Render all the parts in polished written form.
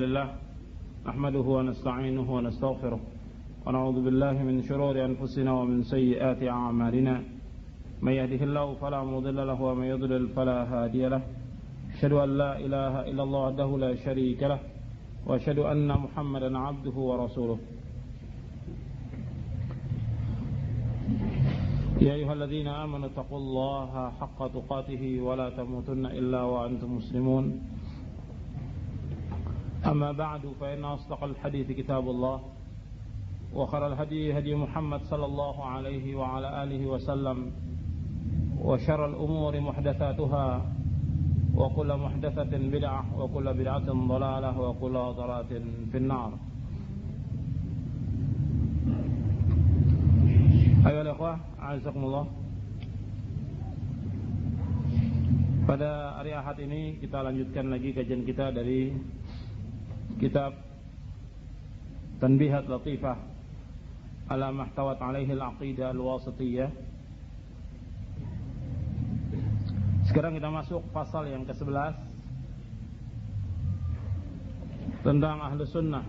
لله نحمده ونستعينه ونستغفره ونعوذ بالله من شرور أنفسنا ومن سيئات أعمالنا من يهده الله فلا مضل له ومن يضلل فلا هادي له أشهد أن لا إله إلا الله وحده لا شريك له وأشهد أن محمدا عبده ورسوله يا أيها الذين آمنوا اتقوا الله حق تقاته ولا تموتن إلا وأنتم مسلمون أما بعد فإن أصدق الحديث كتاب الله وخير الهدي هدي محمد صلى الله عليه وعلى آله وسلم وشر الأمور محدثاتها وكل محدثة بدعة وكل بدعة ضلالة وكل ضلالة في النار. Ayo ikhwah, a'azakumullah. Pada hari Ahad ini kita lanjutkan lagi kajian kita dari kitab Tanbihat Latifah ala mahtawat alaihi al-aqidah al-wasitiyah. Sekarang kita masuk pasal yang ke-11 tentang Ahlus Sunnah.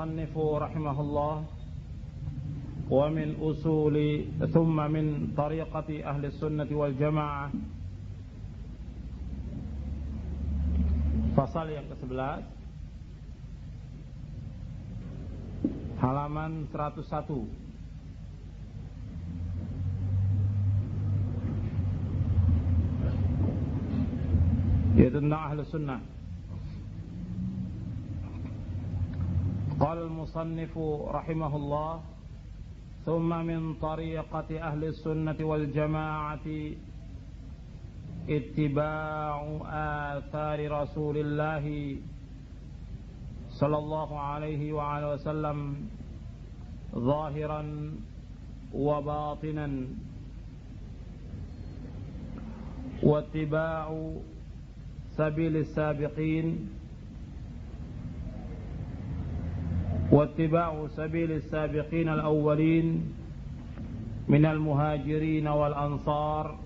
المصنف رحمه الله ومن أصول ثم من طريقة أهل السنة والجماعة. Pasal yang ke-11 halaman 101. Yaitu tentang Ahlus Sunnah. قال المصنف رحمه الله ثم من طريقة أهل السنة والجماعة اتباع آثار رسول الله صلى الله عليه وعلى وسلم ظاهرا وباطنا واتباع سبيل السابقين واتباع سبيل السابقين الأولين من المهاجرين والأنصار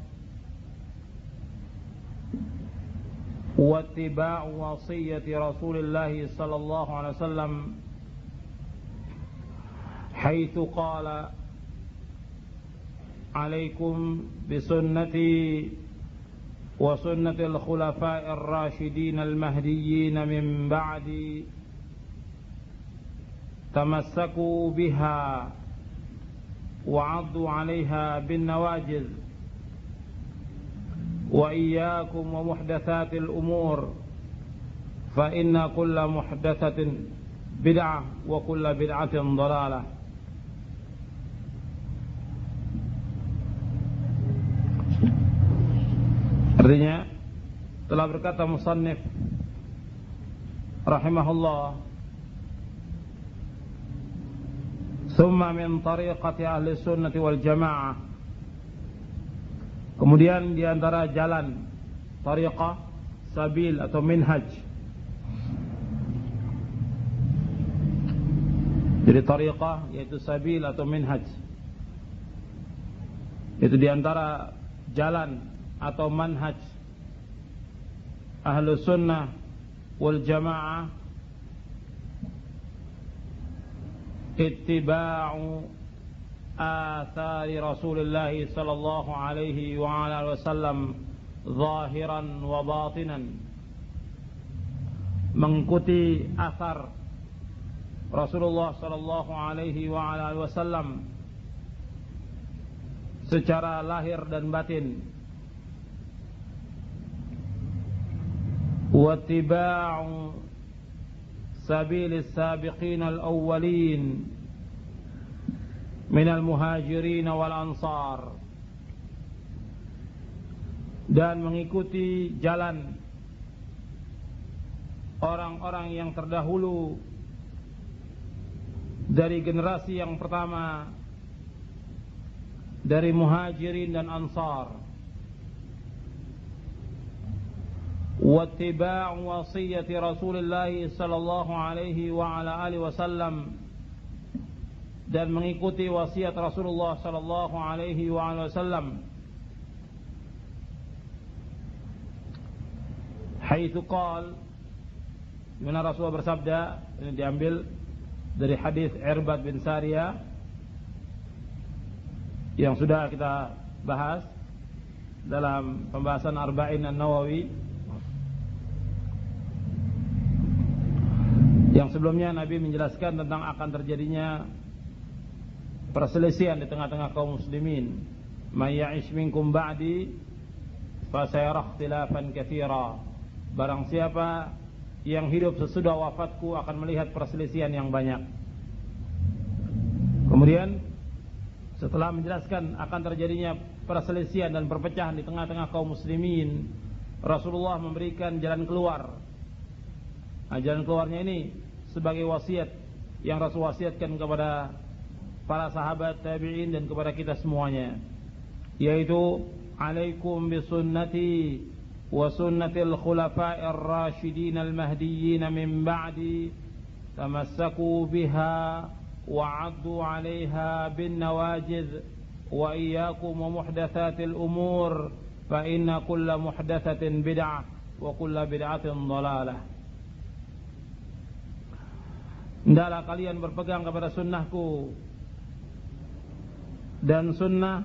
واتباع وصية رسول الله صلى الله عليه وسلم حيث قال عليكم بسنتي وسنة الخلفاء الراشدين المهديين من بعدي تمسكوا بها وعضوا عليها بالنواجذ وإياكم ومحدثات الأمور فإن كل محدثة بدعة وكل بدعة ضلالة. Artinya telah berkata musannif rahimahullah, Summa min tariqati ahli sunnati wal jamaah. Kemudian di antara jalan tariqah, sabil atau minhaj. Jadi tariqah yaitu sabil atau minhaj. Itu di antara jalan atau manhaj ahli sunnah wal jamaah ittiba'u athari Rasulullah sallallahu alaihi wa ala wasallam zahiran wa batinan, mengikuti asar Rasulullah sallallahu alaihi wa ala wasallam secara lahir dan batin, wa ittiba'u سبيل السابقين الأولين من المهاجرين والأنصار, dan mengikuti jalan orang-orang yang terdahulu dari generasi yang pertama dari muhajirin dan ansar, واتباع وصية رسول الله صلى الله عليه وعلى آله وسلم, dan mengikuti wasiat Rasulullah sallallahu alaihi wasallam, haitsu qala, di mana Rasulullah bersabda, ini diambil dari hadis Irbad bin Sariyah yang sudah kita bahas dalam pembahasan Arba'in An-Nawawi, yang sebelumnya Nabi menjelaskan tentang akan terjadinya perselisihan di tengah-tengah kaum muslimin. May ya'ish minkum ba'di fa sayara ikhtilafan katsira. Barang siapa yang hidup sesudah wafatku akan melihat perselisihan yang banyak. Kemudian setelah menjelaskan akan terjadinya perselisihan dan perpecahan di tengah-tengah kaum muslimin, Rasulullah memberikan jalan keluar. Nah, jalan keluarnya ini sebagai wasiat yang Rasul wasiatkan kepada para sahabat tabi'in dan kepada kita semuanya, yaitu alaikum bisunnati wa sunnatil khulafa'ir rasyidin al-mahdiyyin min ba'di tamassaku biha wa 'addu 'alaiha bin nawajiz wa iyyakum wa muhdatsatil umur fa inna kulla muhdatsatin bid'ah wa kulla bid'atin dhalalah. Hendaklah kalian berpegang kepada sunnahku dan sunnah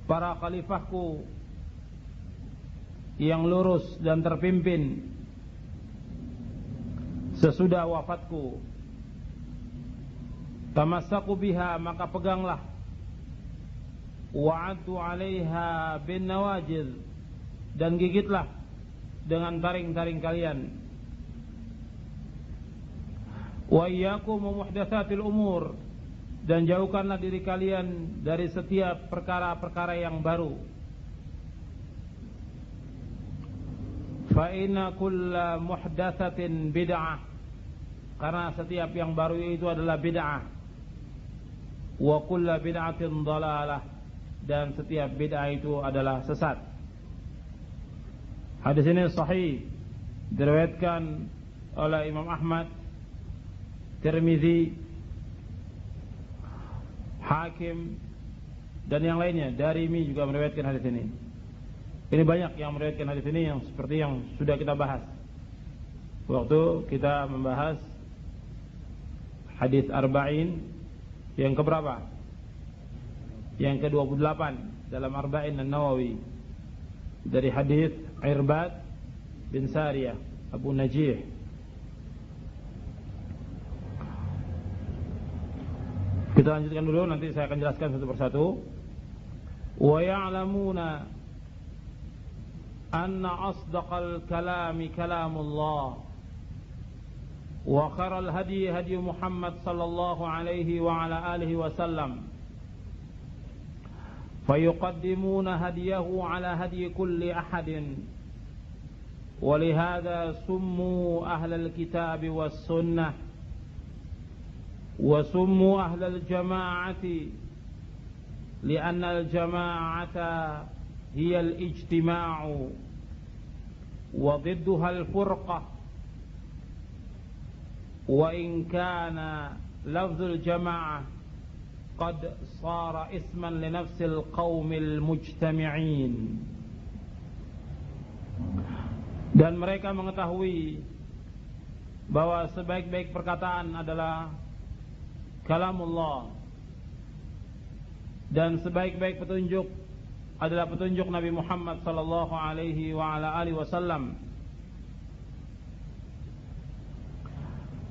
para khalifahku yang lurus dan terpimpin sesudah wafatku. Tamassaku biha, maka peganglah. Wa'addu 'alaiha bin nawajiz, dan gigitlah dengan taring-taring kalian. Wa iyyakum wa muhdatsatil umur, dan jauhkanlah diri kalian dari setiap perkara-perkara yang baru. Fa inna kulla muhdatsatin bid'ah, karena setiap yang baru itu adalah bid'ah. Wa kulla bid'atin dhalalah, dan setiap bid'ah itu adalah sesat. Hadis ini sahih, diriwayatkan oleh Imam Ahmad, Tirmizi, Hakim, dan yang lainnya. Darimi juga meriwayatkan hadis ini. Ini banyak yang meriwayatkan hadis ini, yang seperti yang sudah kita bahas waktu kita membahas hadis Arba'in yang keberapa? Yang ke-28 dalam Arba'in An-Nawawi, dari hadis Irbad bin Sariyah Abu Najih. Kita lanjutkan dulu, nanti saya akan jelaskan satu persatu. Wa ya'lamuna anna asdaqal kalami kalamullah wa khairal hadi hadi Muhammad sallallahu alaihi wa ala alihi wasallam, fayuqaddimuna hadiyahu ala hadi kulli ahadin, wa lihadha summu ahlal kitab was sunnah وسموا أهل الجماعة لأن الجماعة هي الاجتماع وضدها الفرقة، وإن كان لفظ الجماعة قد صار اسما لنفس القوم المجتمعين. Dan mereka mengetahui bahwa sebaik-baik perkataan adalah kalamullah, dan sebaik-baik petunjuk adalah petunjuk Nabi Muhammad sallallahu alaihi wa ala alihi wasallam.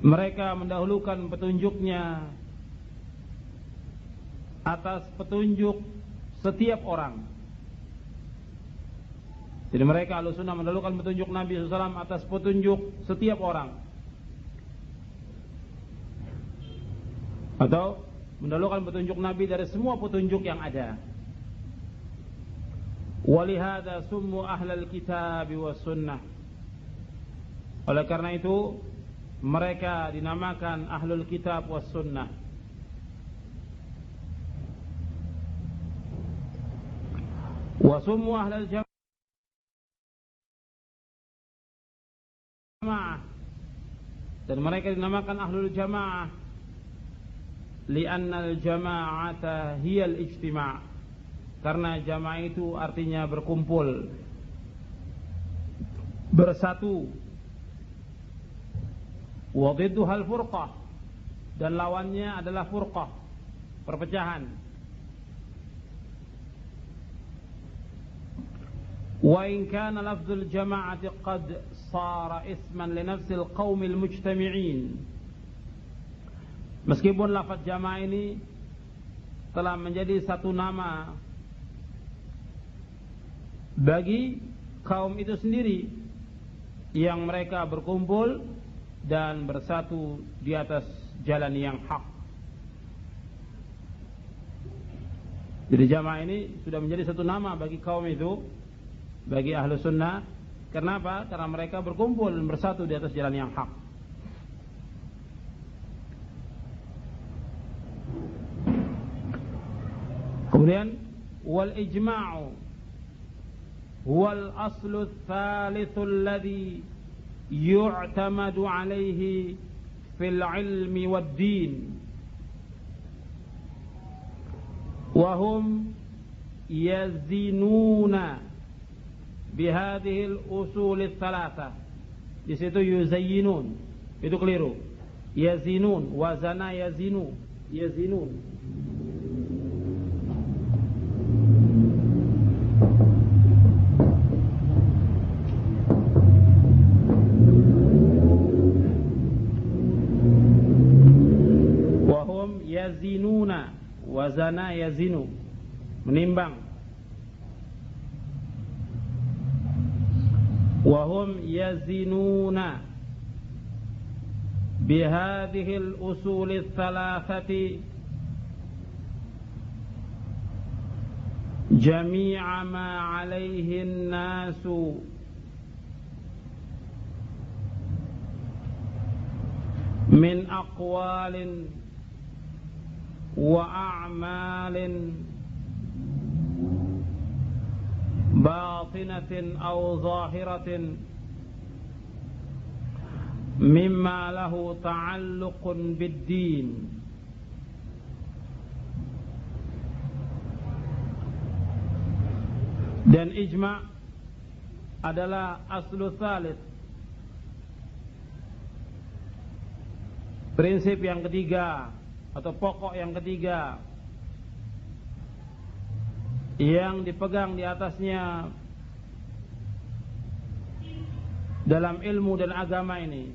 Mereka mendahulukan petunjuknya atas petunjuk setiap orang. Jadi mereka Ahlussunnah mendahulukan petunjuk Nabi SAW atas petunjuk setiap orang, atau mendahulukan petunjuk Nabi dari semua petunjuk yang ada. Walihada summu ahlal kitab was sunnah. Oleh karena itu mereka dinamakan ahlul kitab was sunnah. Wa summu ahlal jamaah, dan mereka dinamakan ahlul jamaah li'anna al-jama'ata hiya al-ijtima', karena jamaah itu artinya berkumpul, bersatu. Wa dhidduha al-furqah, dan lawannya adalah furqah, perpecahan. Wa in kana lafzul jama'ati qad sara isman li nafsil qaumil mujtami'in, meskipun lafaz jamaah ini telah menjadi satu nama bagi kaum itu sendiri yang mereka berkumpul dan bersatu di atas jalan yang hak. Jadi jamaah ini sudah menjadi satu nama bagi kaum itu, bagi ahlu sunnah. Kenapa? Karena mereka berkumpul dan bersatu di atas jalan yang hak. Kemudian wal ijma'u huwal aslu tsalitsu alladhi yu'tamadu alayhi fil ilmi wad din wa hum yazinuna bihadhihi al-usul ats-tsalatsa. Di situ yuzayyinun, itu keliru. Yazinun, wazana yazinu, yazinun. Wa hum yazinuna, wazana yazinu, menimbang. وهم يزنون بهذه الأصول الثلاثة جميع ما عليه الناس من أقوال وأعمال باطنة أو ظاهرة مما له تعلق بالدين. Dan ijma' adalah aslu tsalits, prinsip yang ketiga atau pokok yang ketiga yang dipegang di atasnya dalam ilmu dan agama ini.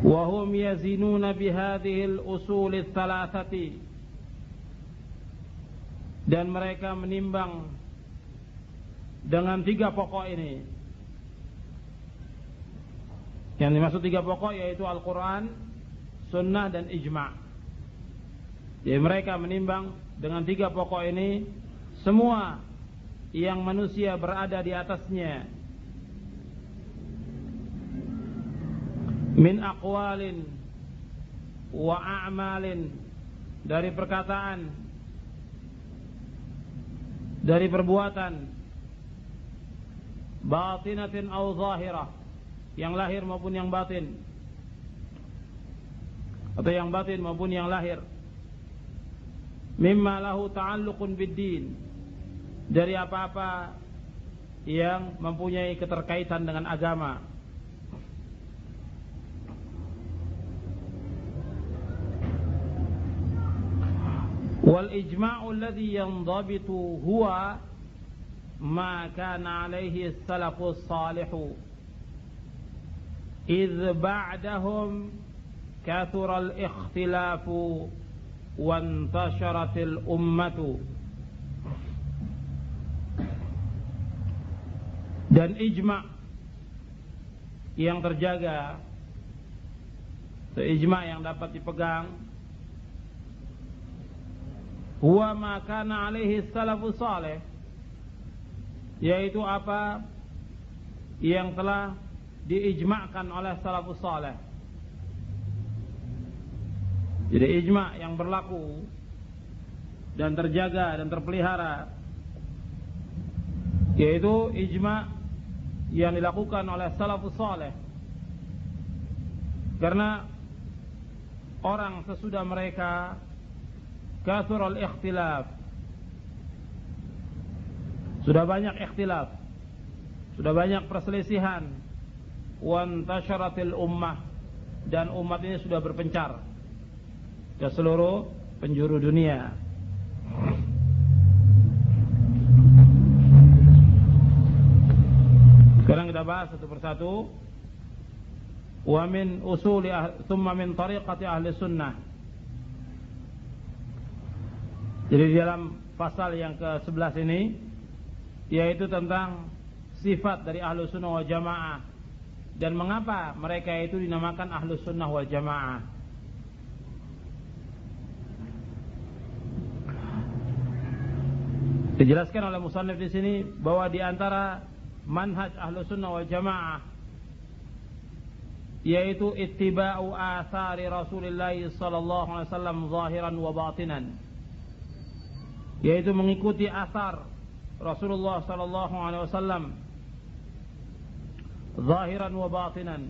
Wa hum yazinuna bihadhihi al-usul ats-tsalatsati, dan mereka menimbang dengan tiga pokok ini. Yang dimaksud tiga pokok yaitu Al-Quran, sunnah dan ijma'. Jadi mereka menimbang dengan tiga pokok ini semua yang manusia berada di atasnya, min aqwalin wa a'malin, dari perkataan, dari perbuatan, batinatin au zahirah, yang lahir maupun yang batin, atau yang batin maupun yang lahir, mimma lahu ta'alluqun bid-din, dari apa-apa yang mempunyai keterkaitan dengan agama. Wal ijma'u alladhi yandabitu huwa ma kana alayhi as-salafu as-salihu idh ba'dahum kathura al-ikhtilafu wa intasharat al-ummatu. Dan ijma' yang terjaga, ijma' yang dapat dipegang, huwa ma kana alaihi salafus salih, yaitu apa yang telah diijma'kan oleh salafus salih. Jadi ijma' yang berlaku dan terjaga dan terpelihara yaitu ijma' yang dilakukan oleh salafus saleh. Karena orang sesudah mereka kathural ikhtilaf, sudah banyak ikhtilaf, sudah banyak perselisihan, wantasyaratil ummah, dan umat ini sudah berpencar ke seluruh penjuru dunia. Sekarang kita bahas satu persatu. Wa min usuli thumma min tariqati ahli sunnah. Jadi di dalam pasal yang ke-11 ini, yaitu tentang sifat dari ahlu sunnah wal jamaah, dan mengapa mereka itu dinamakan ahlu sunnah wal jamaah. Dijelaskan oleh musannif di sini bahwa di antara manhaj ahlu sunnah wal jamaah yaitu ittiba'u athari Rasulullah sallallahu alaihi wasallam zahiran wa batinan, yaitu mengikuti asar Rasulullah sallallahu alaihi wasallam zahiran wa batinan.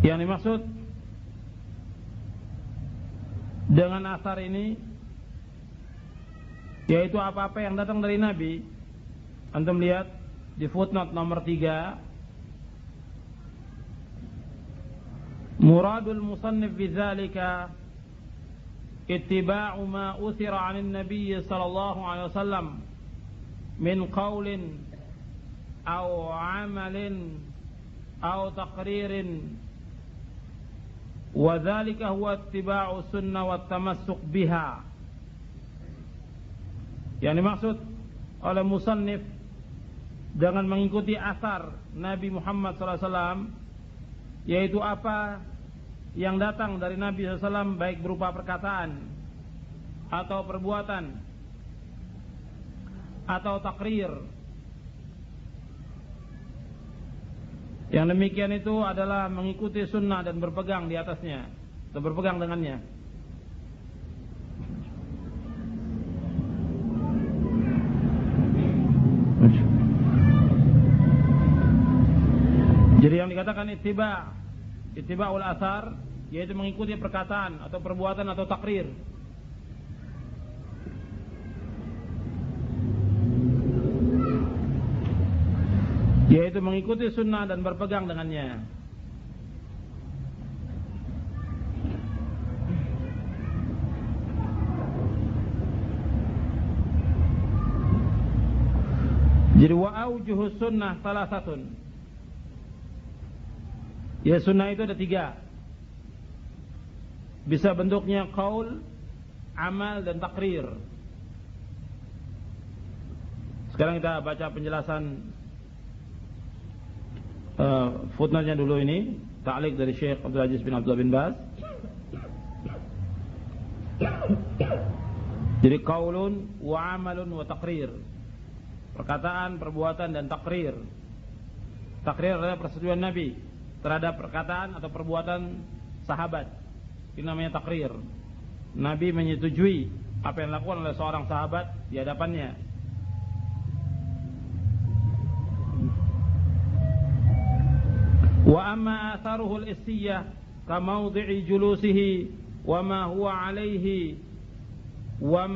Yang dimaksud dengan asar ini yaitu apa-apa yang datang dari Nabi. Antum lihat di footnote nomor 3, muradul musannif bidzalika ittiba'u ma uthira 'anil nabiy sallallahu alaihi wasallam min qaulin aw 'amalin aw taqririn, wa dzalika huwa ittiba'u sunnah wa tamassuk biha. Yang dimaksud oleh musannif dengan mengikuti asar Nabi Muhammad SAW, yaitu apa yang datang dari Nabi SAW, baik berupa perkataan atau perbuatan atau takrir. Yang demikian itu adalah mengikuti sunnah dan berpegang di atasnya atau berpegang dengannya. Jadi yang dikatakan ittiba'ul athar, yaitu mengikuti perkataan atau perbuatan atau takrir. Yaitu mengikuti sunnah dan berpegang dengannya. Jadi wa aujuhus sunnah salasatun. Ya, sunnah itu ada 3. Bisa bentuknya qaul, amal, dan takrir. Sekarang kita baca penjelasan footnote-nya dulu ini, ta'liq dari Syekh Abdul Aziz bin Abdullah bin Baz. Jadi qaulun wa amalun wa takrir, perkataan, perbuatan, dan takrir. Takrir adalah persetujuan Nabi terhadap perkataan atau perbuatan sahabat. Ini namanya takrir. Nabi menyetujui apa yang dilakukan oleh seorang sahabat di hadapannya. Wa amma atharuhu al-istiyah ka mawdi'i julusihi wa ma huwa alayhi wa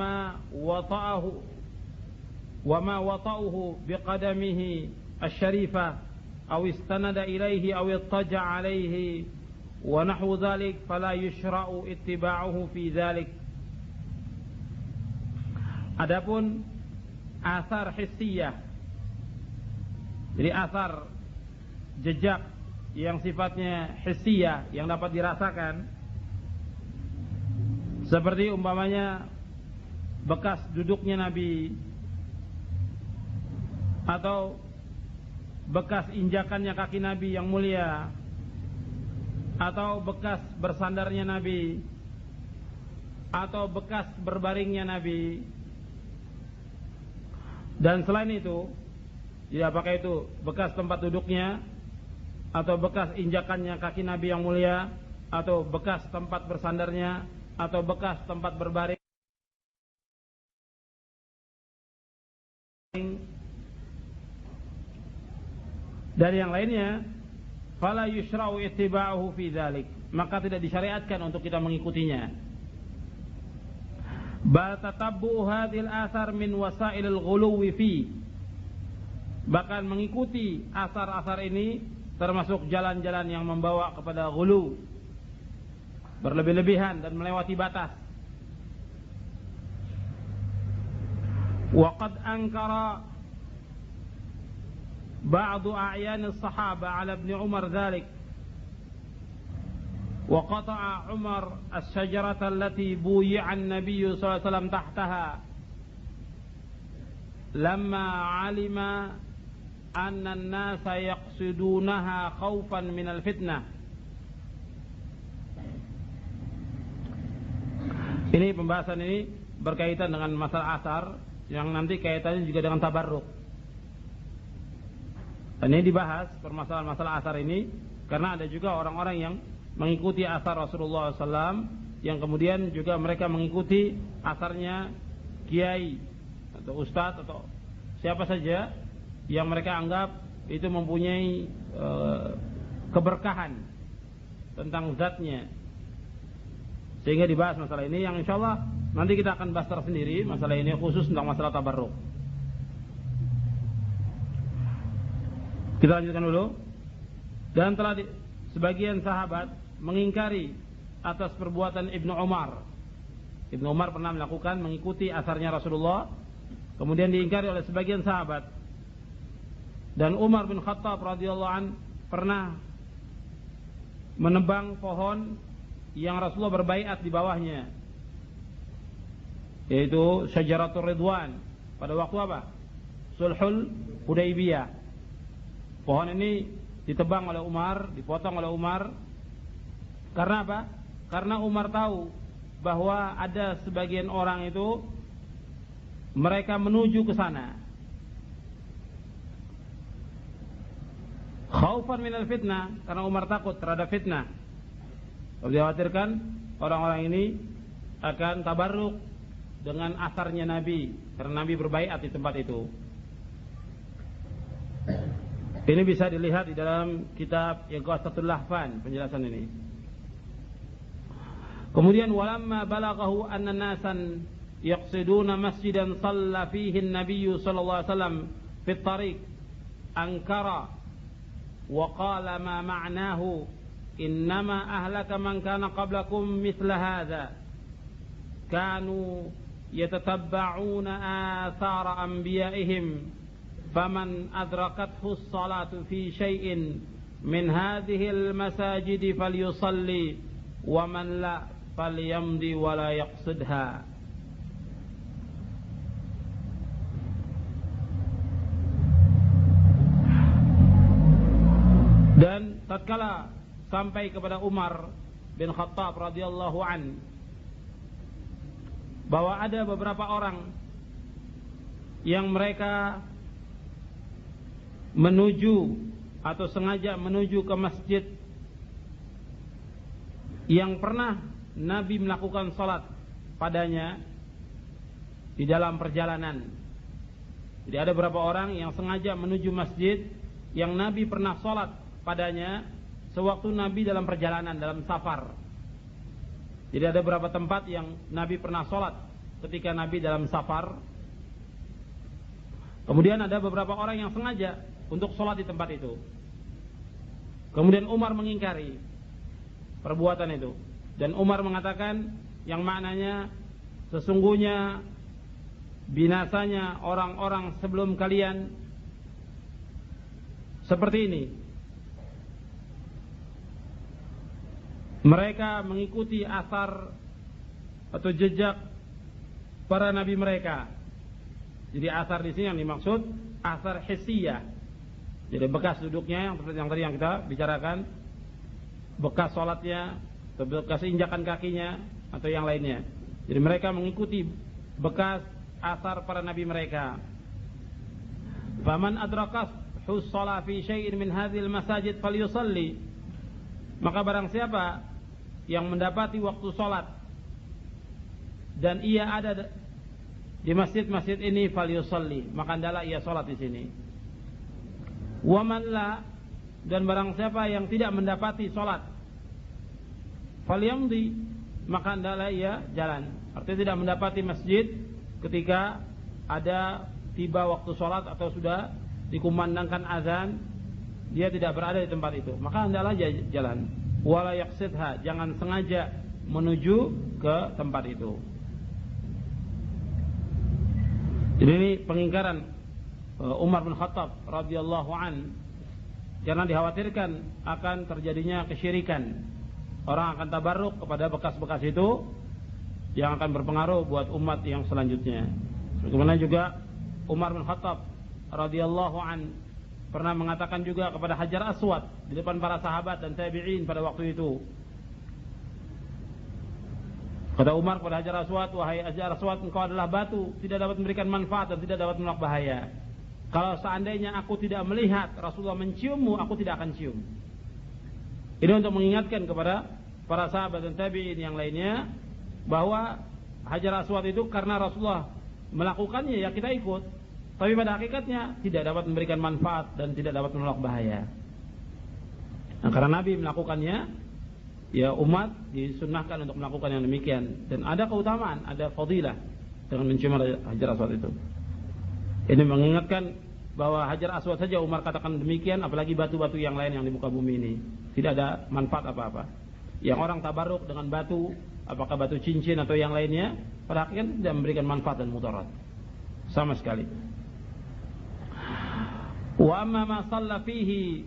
ma wata'uhu biqadamihi asy-syarifah aw istanada ilaihi aw ittaja alaihi wa nahwu dzalik fala yushra'u ittiba'uhu fi dzalik. Adapun asar hissiyah, jadi asar jejak yang sifatnya hissiyah, yang dapat dirasakan, seperti umpamanya bekas duduknya Nabi atau bekas injakannya kaki Nabi yang mulia, atau bekas bersandarnya Nabi, atau bekas berbaringnya Nabi. Dan selain itu, ya apakah itu bekas tempat duduknya, atau bekas injakannya kaki Nabi yang mulia, atau bekas tempat bersandarnya, atau bekas tempat berbaring Dan yang lainnya, fala yushra'u ittiba'uhu fi dzalik, maka tidak disyariatkan untuk kita mengikutinya. Bal tatabbu hadhil athar min wasailil ghuluwi fi, bahkan mengikuti asar-asar ini termasuk jalan-jalan yang membawa kepada ghulu, berlebih-lebihan dan melewati batas. Wa qad ankara ba'du a'yan as-sahaba 'ala ibn Umar dhalik, wa qata'a Umar as-shajarata allati buyi'a an-nabiy sallallahu alaihi wasallam tahtaha lamma 'alima anna an-nasa yaqsidunaha khaufan min al-fitnah. Ini pembahasan ini berkaitan dengan masalah asar yang nanti kaitannya juga dengan tabarruk. Dan ini dibahas permasalahan masalah asar ini karena ada juga orang-orang yang mengikuti asar Rasulullah SAW, yang kemudian juga mereka mengikuti asarnya kiai atau ustadz atau siapa saja yang mereka anggap itu mempunyai keberkahan tentang zatnya, sehingga dibahas masalah ini yang insya Allah nanti kita akan bahas tersendiri masalah ini khusus tentang masalah tabarruk. Kita lanjutkan dulu. Dan telah sebagian sahabat mengingkari atas perbuatan Ibnu Umar. Ibnu Umar pernah melakukan mengikuti asarnya Rasulullah, kemudian diingkari oleh sebagian sahabat. Dan Umar bin Khattab radhiyallahu an pernah menebang pohon yang Rasulullah berbaiat di bawahnya, yaitu Syajaratul Ridwan, pada waktu apa? Sulhul Hudaybiyah. Pohon ini ditebang oleh Umar, dipotong oleh Umar. Karena apa? Karena Umar tahu bahwa ada sebagian orang itu mereka menuju ke sana. Khaufan minal fitnah, karena Umar takut terhadap fitnah. Dikhawatirkan orang-orang ini akan tabarruk dengan asarnya Nabi, karena Nabi berbaiat di tempat itu. Ini bisa dilihat di dalam kitab Ighatsatul Lahfan penjelasan ini. Kemudian walamma balaghahu anna nasan yaqsiduna masjidan shalla fihi an-nabiy sallallahu alaihi wasallam fi at-tariq ankara wa qala ma ma'nahu innama ahlaka man kana qablakum mithla hadha kanu yatatabba'una athara anbiya'ihim faman adrakathu as-salatu fi syai'in min hadhihi al-masajid falyusalli wa man la falyamdi wa la yaqsidha. Dan tatkala sampai kepada Umar bin Khattab radhiyallahu an bahwa ada beberapa orang yang mereka menuju atau sengaja menuju ke masjid yang pernah Nabi melakukan salat padanya di dalam perjalanan. Jadi ada beberapa orang yang sengaja menuju masjid yang Nabi pernah salat padanya sewaktu Nabi dalam perjalanan, dalam safar. Jadi ada beberapa tempat yang Nabi pernah salat ketika Nabi dalam safar. Kemudian ada beberapa orang yang sengaja untuk sholat di tempat itu. Kemudian Umar mengingkari perbuatan itu. Dan Umar mengatakan yang maknanya sesungguhnya binasanya orang-orang sebelum kalian seperti ini. Mereka mengikuti asar atau jejak para nabi mereka. Jadi asar di sini yang dimaksud asar hissiyah. Jadi bekas duduknya yang tadi yang kita bicarakan, bekas sholatnya, atau bekas injakan kakinya, atau yang lainnya. Jadi mereka mengikuti bekas asar para nabi mereka. Faman adrakas hussola fi syai'in min hadhil masajid falyusalli. Maka barang siapa yang mendapati waktu sholat dan ia ada di masjid-masjid ini falyusalli, maka hendaklah ia sholat di sini. Wa man la dan barang siapa yang tidak mendapati sholat falyamdi, maka hendaklah ia jalan. Artinya tidak mendapati masjid ketika ada tiba waktu sholat atau sudah dikumandangkan azan, dia tidak berada di tempat itu, maka hendaklah jalan. Wala yaqsidha, jangan sengaja menuju ke tempat itu. Jadi ini pengingkaran Umar bin Khattab radhiyallahu an, karena dikhawatirkan akan terjadinya kesyirikan. Orang akan tabarruk kepada bekas-bekas itu yang akan berpengaruh buat umat yang selanjutnya. Bagaimana juga Umar bin Khattab radhiyallahu an pernah mengatakan juga kepada Hajar Aswad di depan para sahabat dan tabi'in pada waktu itu. Kata Umar kepada Hajar Aswad, wahai Hajar Aswad, engkau adalah batu, tidak dapat memberikan manfaat dan tidak dapat menolak bahaya. Kalau seandainya aku tidak melihat Rasulullah menciummu, aku tidak akan cium. Ini untuk mengingatkan kepada para sahabat dan tabi'in yang lainnya bahwa Hajar Aswad itu karena Rasulullah melakukannya, ya kita ikut. Tapi pada hakikatnya tidak dapat memberikan manfaat dan tidak dapat menolak bahaya. Nah, karena Nabi melakukannya, ya umat disunnahkan untuk melakukan yang demikian. Dan ada keutamaan, ada fadilah dengan mencium Hajar Aswad itu. Ini mengingatkan bahwa Hajar Aswad saja Umar katakan demikian, apalagi batu-batu yang lain yang di muka bumi ini. Tidak ada manfaat apa-apa. Yang orang tabarruk dengan batu, apakah batu cincin atau yang lainnya, pada hakikatnya tidak memberikan manfaat dan mudarat sama sekali. Wa amma ma shalla fihi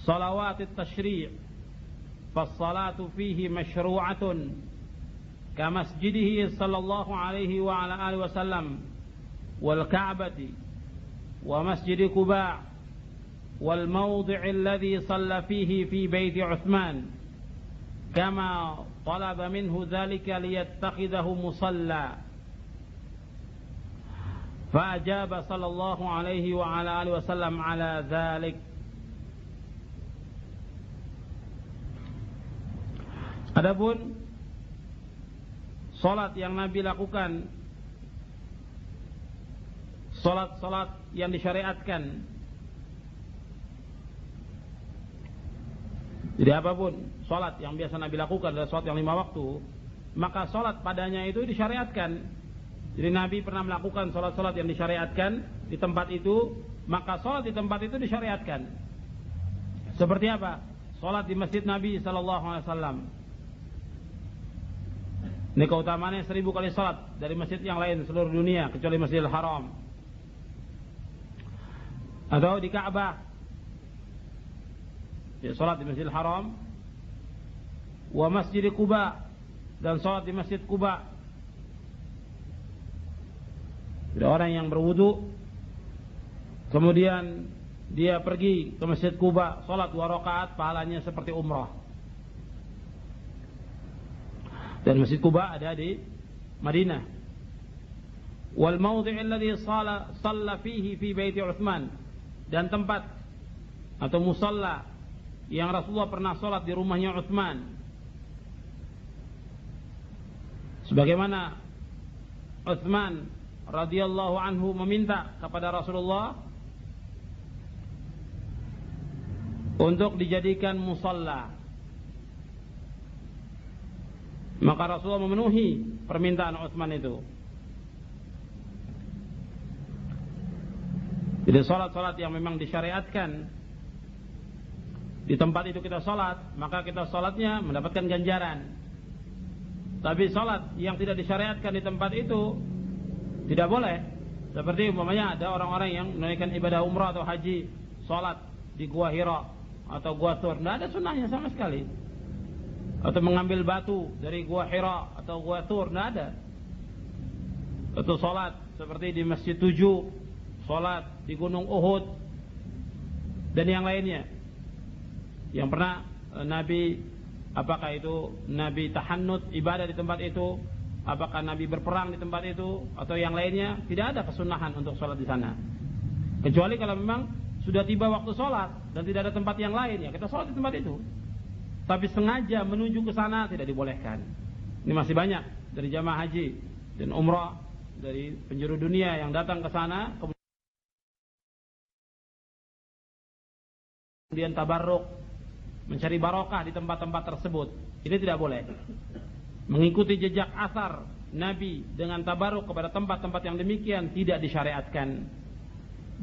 salawat at-tashri' fas-salatu fihi mashru'atun kama masjidihi sallallahu alaihi wa ala alihi wasallam wal Ka'bati wa masjid Quba wal mawdi' alladhi shalla fihi fi baiti Uthman kama talaba minhu dhalika liyattakhidahu musalla. Fa'ajaba sallallahu alaihi wa ala alihi wasallam ala dhalik. Adapun salat yang Nabi lakukan, salat-salat yang disyariatkan, jadi apapun salat yang biasa Nabi lakukan adalah salat yang 5 waktu, maka salat padanya itu disyariatkan. Jadi Nabi pernah melakukan salat-salat yang disyariatkan di tempat itu, maka salat di tempat itu disyariatkan. Seperti apa? Salat di masjid Nabi sallallahu alaihi wasallam. Ini keutamaannya 1000 kali salat dari masjid yang lain seluruh dunia kecuali Masjidil Haram. Atau di Ka'bah. Ya, salat di Masjidil Haram. Wa Masjid Quba, dan salat di Masjid Quba. Ada orang yang berwudu, kemudian dia pergi ke Masjid Quba, salat 2 rakaat, pahalanya seperti umrah. Dan Masjid Quba ada di Madinah. Wal mawdi' alladhi shalla fihi fi baiti Uthman, dan tempat atau musalla yang Rasulullah pernah salat di rumahnya Uthman. Sebagaimana Uthman radhiyallahu anhu meminta kepada Rasulullah untuk dijadikan musalla, maka Rasulullah memenuhi permintaan Utsman itu. Jadi salat-salat yang memang disyariatkan di tempat itu kita salat, maka kita salatnya mendapatkan ganjaran. Tapi salat yang tidak disyariatkan di tempat itu tidak boleh. Seperti umpamanya ada orang-orang yang menunaikan ibadah umrah atau haji, salat di Gua Hira atau Gua Thur, tidak ada sunnahnya sama sekali. Atau mengambil batu dari Gua Hira atau Gua Thur, tidak ada. Atau salat seperti di Masjid 7, salat di Gunung Uhud dan yang lainnya. Yang pernah Nabi, apakah itu Nabi tahannut ibadah di tempat itu, apakah Nabi berperang di tempat itu atau yang lainnya, tidak ada kesunahan untuk sholat di sana. Kecuali kalau memang sudah tiba waktu sholat dan tidak ada tempat yang lain, ya kita sholat di tempat itu. Tapi sengaja menuju ke sana tidak dibolehkan. Ini masih banyak dari jamaah haji dan umrah dari penjuru dunia yang datang ke sana. kemudian tabarruk, mencari barokah di tempat-tempat tersebut. Ini tidak boleh. Mengikuti jejak asar Nabi dengan tabarruk kepada tempat-tempat yang demikian tidak disyariatkan.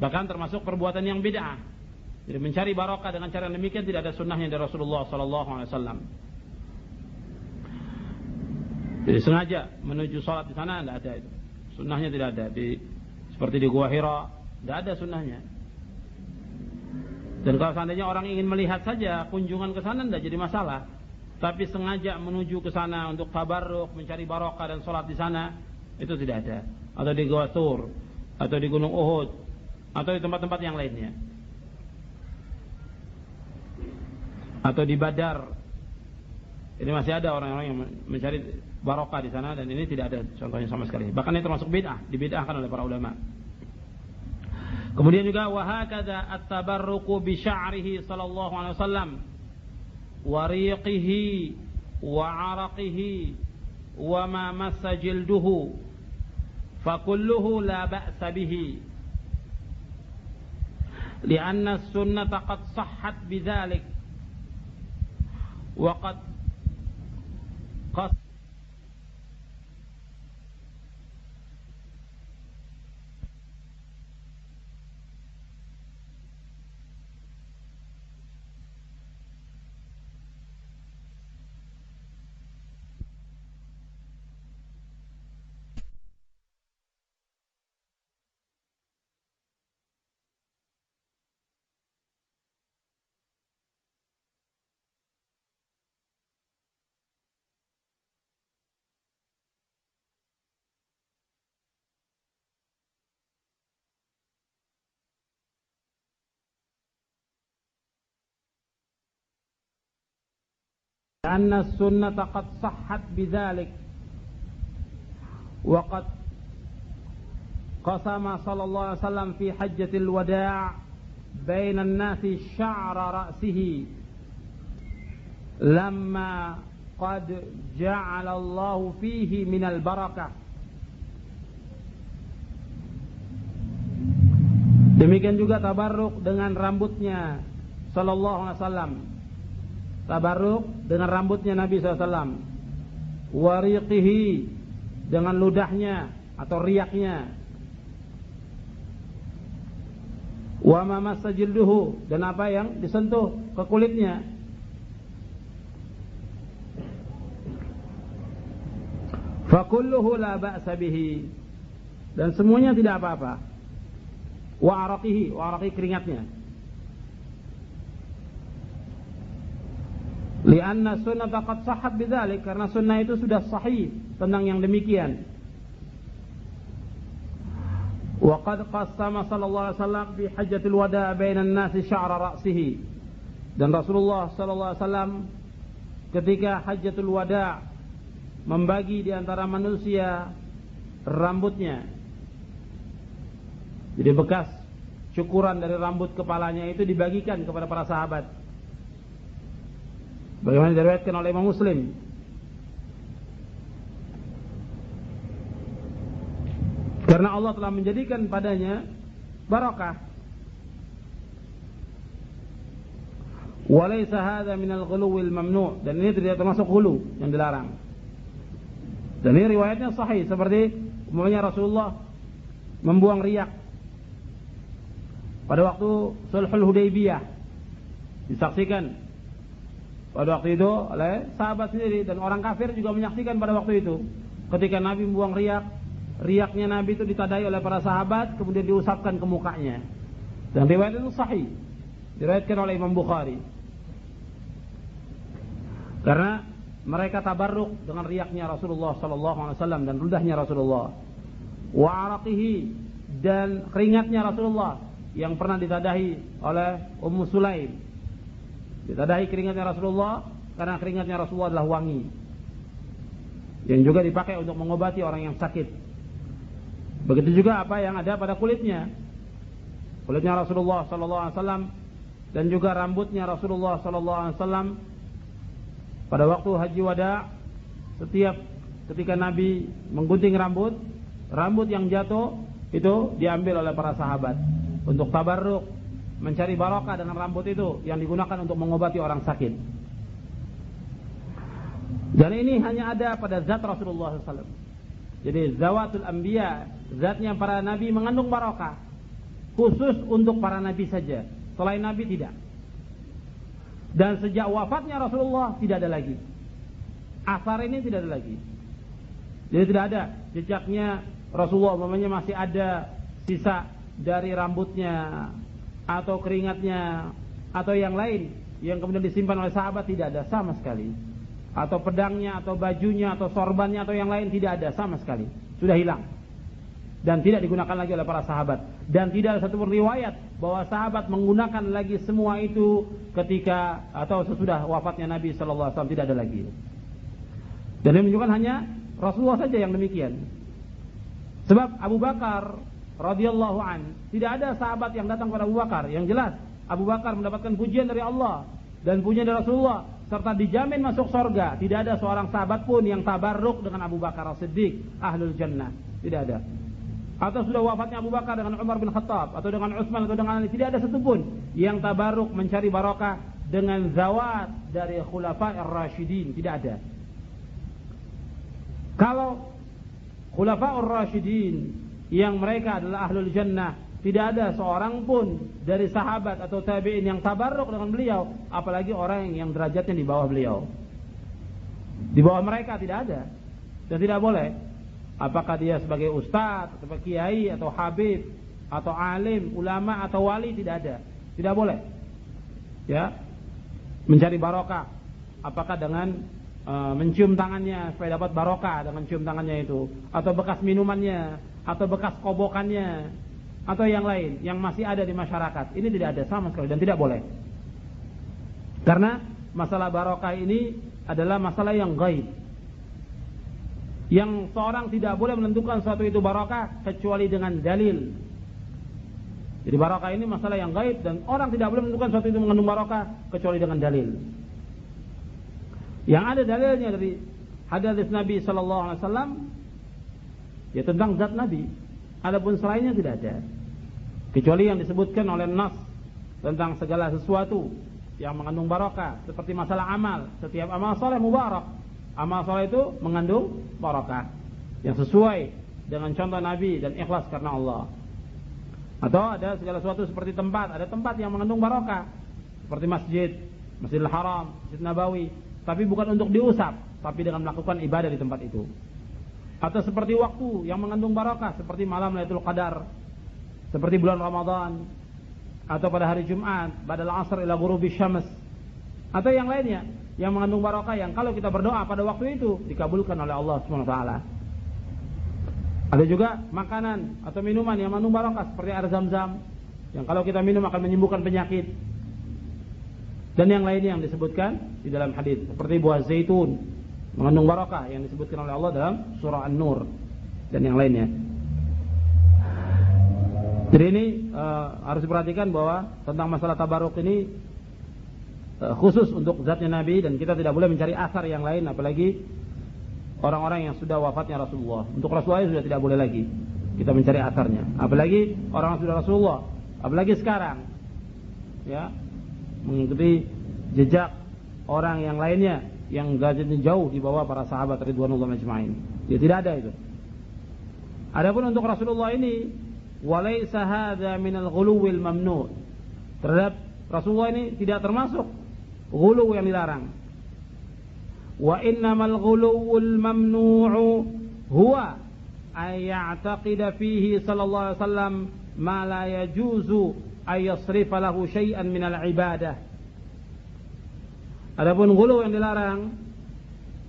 Bahkan termasuk perbuatan yang bid'ah. Jadi mencari barokah dengan cara yang demikian tidak ada sunnahnya dari Rasulullah SAW. Jadi sengaja menuju sholat di sana tidak ada itu. Sunnahnya tidak ada. Seperti di Gua Hira tidak ada sunnahnya. Dan kalau seandainya orang ingin melihat saja kunjungan ke sana tidak jadi masalah. Tapi sengaja menuju ke sana untuk tabarruk, mencari barokah dan sholat di sana, itu tidak ada. Atau di Gua Tur, atau di Gunung Uhud, atau di tempat-tempat yang lainnya. Atau di Badar. Ini masih ada orang-orang yang mencari barokah di sana, dan ini tidak ada contohnya sama sekali. Bahkan ini termasuk bid'ah, dibid'ahkan oleh para ulama. Kemudian juga wahakadha at-tabarruku bi sya'rihi sallallahu alaihi wasallam wa riqihi wa 'araqihi wa ma massa jilduhu fa kulluhu la ba'sa bihi li'anna as-sunnata qad sahhat bidzalik wa qad أن السنة قد صحت بذلك وقد قسم صلى الله عليه وسلم في حجة الوداع بين الناس شعر رأسه لما قد جعل الله فيه من البركة. Demikian juga tabarruk dengan rambutnya sallallahu alaihi wasallam. Tabarruk dengan rambutnya Nabi SAW. Wariqihi dengan ludahnya atau riaknya. Wa ma massa jilduhu dan apa yang disentuh ke kulitnya. Fa kulluhu la ba'sa bihi dan semuanya tidak apa-apa. Wa araqihi, wa araqi keringatnya. Lianna sunnah qad sahhat bidzalik karena sunnah itu sudah sahih tentang yang demikian. Wa qad qassama sallallahu alaihi wasallam fi hajjatil wada' bainan nasi sya'ra ra'sihi. Dan Rasulullah sallallahu alaihi wasallam ketika hajjatul wada' membagi di antara manusia rambutnya. Jadi bekas cukuran dari rambut kepalanya itu dibagikan kepada para sahabat. Bagaimana diriwayatkan oleh Imam Muslim. Karena Allah telah menjadikan padanya barakah. Walaysa hadza minal ghuluwil mamnu', dan ini tidak termasuk ghulu yang dilarang. Dan ini riwayatnya sahih seperti umpamanya Rasulullah membuang riak pada waktu Sulhul Hudaybiyah. Disaksikan pada waktu itu oleh sahabat sendiri dan orang kafir juga menyaksikan pada waktu itu. Ketika Nabi membuang riak, riaknya Nabi itu ditadai oleh para sahabat kemudian diusapkan ke mukanya. Dan riwayat itu sahih, diriwayatkan oleh Imam Bukhari. Karena mereka tabarruk dengan riaknya Rasulullah sallallahu alaihi wasallam dan ludahnya Rasulullah. Wa araqihi dan keringatnya Rasulullah yang pernah ditadahi oleh Ummu Sulaim. Ditadahi keringatnya Rasulullah karena keringatnya Rasulullah adalah wangi yang juga dipakai untuk mengobati orang yang sakit. Begitu juga apa yang ada pada kulitnya. Kulitnya Rasulullah sallallahu alaihi wasallam dan juga rambutnya Rasulullah sallallahu alaihi wasallam pada waktu haji wada, setiap ketika Nabi menggunting rambut yang jatuh itu diambil oleh para sahabat untuk tabarruk mencari barokah dengan rambut itu yang digunakan untuk mengobati orang sakit. Dan ini hanya ada pada zat Rasulullah SAW. Jadi zawatul anbiya, zatnya para nabi mengandung barokah, khusus untuk para nabi saja. Selain nabi tidak. Dan sejak wafatnya Rasulullah tidak ada lagi. Asar ini tidak ada lagi. Jadi tidak ada jejaknya Rasulullah, umpamanya masih ada sisa dari rambutnya atau keringatnya atau yang lain yang kemudian disimpan oleh sahabat, tidak ada sama sekali. Atau pedangnya atau bajunya atau sorbannya atau yang lain, tidak ada sama sekali. Sudah hilang. Dan tidak digunakan lagi oleh para sahabat. Dan tidak ada satupun riwayat bahwa sahabat menggunakan lagi semua itu ketika atau sesudah wafatnya Nabi sallallahu alaihi wasallam, tidak ada lagi. Dan ini menunjukkan hanya Rasulullah saja yang demikian. Sebab Abu Bakar radhiyallahu an, tidak ada sahabat yang datang kepada Abu Bakar. Yang jelas Abu Bakar mendapatkan pujian dari Allah dan pujian dari Rasulullah serta dijamin masuk surga. Tidak ada seorang sahabat pun yang tabarruk dengan Abu Bakar As-Siddiq ahlul jannah. Tidak ada. Atau sudah wafatnya Abu Bakar dengan Umar bin Khattab atau dengan Utsman atau dengan Ali, tidak ada satupun yang tabarruk mencari barokah dengan zawat dari khulafa'ir rasyidin. Tidak ada. Kalau khulafa'ur rasyidin yang mereka adalah ahlul jannah, tidak ada seorang pun dari sahabat atau tabi'in yang tabarruk dengan beliau, apalagi orang yang derajatnya di bawah beliau. Di bawah mereka tidak ada. Dan tidak boleh. Apakah dia sebagai ustaz, atau kiai, atau habib, atau alim, ulama, atau wali, tidak ada. Tidak boleh. Ya, mencari barokah. Apakah dengan mencium tangannya supaya dapat barokah dengan cium tangannya itu, atau bekas minumannya, atau bekas kobokannya, atau yang lain yang masih ada di masyarakat. Ini tidak ada sama sekali dan tidak boleh. Karena masalah barokah ini adalah masalah yang gaib. Yang seorang tidak boleh menentukan suatu itu barokah kecuali dengan dalil. Jadi barokah ini masalah yang gaib dan orang tidak boleh menentukan suatu itu mengandung barokah kecuali dengan dalil. Yang ada dalilnya dari hadis Nabi sallallahu alaihi wasallam ya tentang zat Nabi. Adapun selainnya tidak ada. Kecuali yang disebutkan oleh nas tentang segala sesuatu yang mengandung barokah, seperti masalah amal. Setiap amal saleh mubarak. Amal saleh itu mengandung barokah yang sesuai dengan contoh Nabi dan ikhlas karena Allah. Atau ada segala sesuatu seperti tempat, ada tempat yang mengandung barokah seperti masjid, Masjidil Haram, Masjid Nabawi, tapi bukan untuk diusap, tapi dengan melakukan ibadah di tempat itu. Atau seperti waktu yang mengandung barokah seperti malam Lailatul Qadar, seperti bulan Ramadan, atau pada hari Jumat, badal asr ila ghurubi syams, atau yang lainnya yang mengandung barokah yang kalau kita berdoa pada waktu itu dikabulkan oleh Allah Subhanahu wa taala. Ada juga makanan atau minuman yang mengandung barokah seperti air Zam-Zam yang kalau kita minum akan menyembuhkan penyakit. Dan yang lainnya yang disebutkan di dalam hadis seperti buah zaitun mengandung barokah yang disebutkan oleh Allah dalam surah An-Nur dan yang lainnya. Jadi ini harus diperhatikan bahwa tentang masalah tabaruk ini khusus untuk zatnya Nabi dan kita tidak boleh mencari asar yang lain, apalagi orang-orang yang sudah wafatnya Rasulullah. Untuk Rasulullah sudah tidak boleh lagi kita mencari asarnya, apalagi orang yang sudah Rasulullah, apalagi sekarang ya mengikuti jejak orang yang lainnya yang derajatnya jauh di bawah para sahabat ridwanullah majma'in. Ya tidak ada itu. Adapun untuk Rasulullah ini walaysa hadza minal ghuluwil mamnu'. Terhadap Rasulullah ini tidak termasuk ghuluw yang dilarang. Wa innamal ghuluwul mamnu'u huwa ay ya'taqida fihi sallallahu alaihi wasallam ma la yajuzu ay yasrifa lahu syai'an minal ibadah. Adapun ghuluw yang dilarang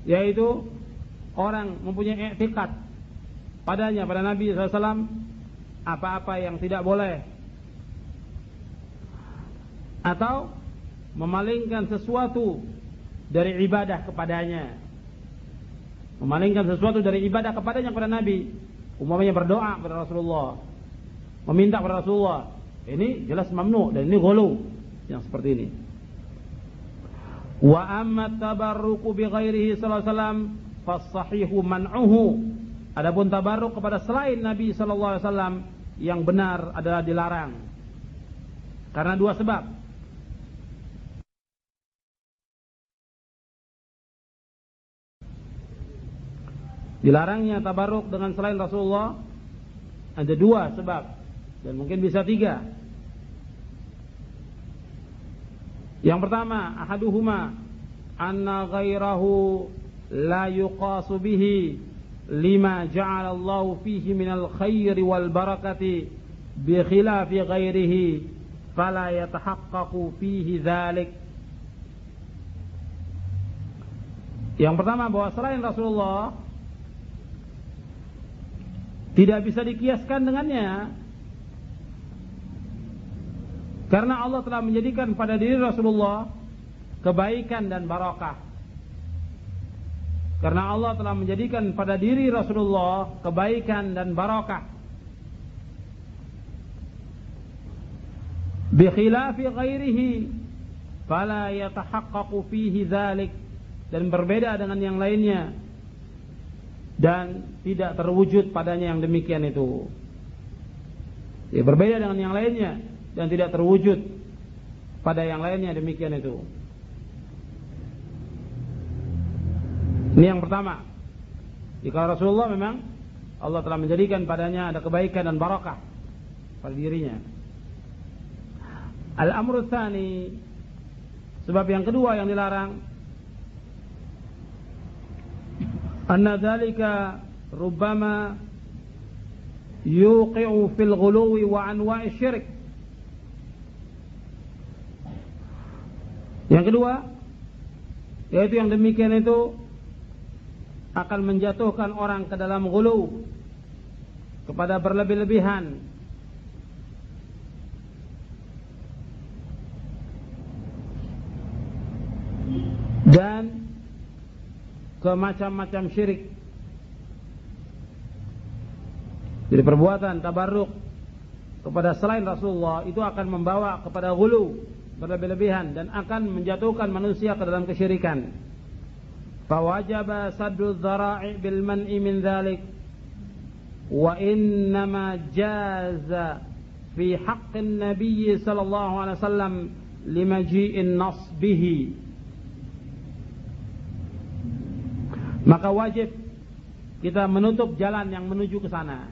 yaitu orang mempunyai i'tiqad padanya pada Nabi sallallahu alaihi wasallam apa-apa yang tidak boleh, atau memalingkan sesuatu dari ibadah kepadanya. Memalingkan sesuatu dari ibadah kepadanya kepada Nabi. Umpamanya berdoa kepada Rasulullah, meminta kepada Rasulullah. Ini jelas mamnu dan ini ghulu yang seperti ini. Wa amma tabarruku bi ghairihi sallallahu alaihi wasallam fas-sahihu man'uhu. Adapun tabarruk kepada selain Nabi sallallahu alaihi wasallam yang benar adalah dilarang. Karena dua sebab. Dilarangnya tabarruk dengan selain Rasulullah ada dua sebab, dan mungkin bisa tiga. Yang pertama, ahaduhuma anna ghairahu la yuqasu bihi lima ja'ala Allah fihi minal khairi wal barakati bi khilafi ghairihi fala yatahaqqaqu fihi dzalik. Yang pertama, bahwa selain Rasulullah tidak bisa dikiaskan dengannya, karena Allah telah menjadikan pada diri Rasulullah kebaikan dan barakah. Karena Allah telah menjadikan pada diri Rasulullah kebaikan dan barakah. Bi khilafi ghairihi fala yatahaqqaqu fihi dzalik, dan berbeda dengan yang lainnya dan tidak terwujud padanya yang demikian itu. Ya, berbeda dengan yang lainnya dan tidak terwujud pada yang lainnya demikian itu. Ini yang pertama. Jika Rasulullah memang Allah telah menjadikan padanya ada kebaikan dan barakah pada dirinya. Al-amru tsani, sebab yang kedua yang dilarang, anna dzalika rubbama yuqi'u fil ghuluwi wa anwa'i syirik. Yang kedua, yaitu yang demikian itu akan menjatuhkan orang ke dalam ghulu, kepada berlebih-lebihan, dan ke macam-macam syirik. Jadi perbuatan tabarruk kepada selain Rasulullah itu akan membawa kepada ghulu, berlebih-lebihan, dan akan menjatuhkan manusia ke dalam kesyirikan. Fawajaba saddu dzara'i bil man'i min dzalik wa innama jaza fi haqqin nabiy sallallahu alaihi wasallam limaji'in nas bihi. Maka wajib kita menutup jalan yang menuju ke sana.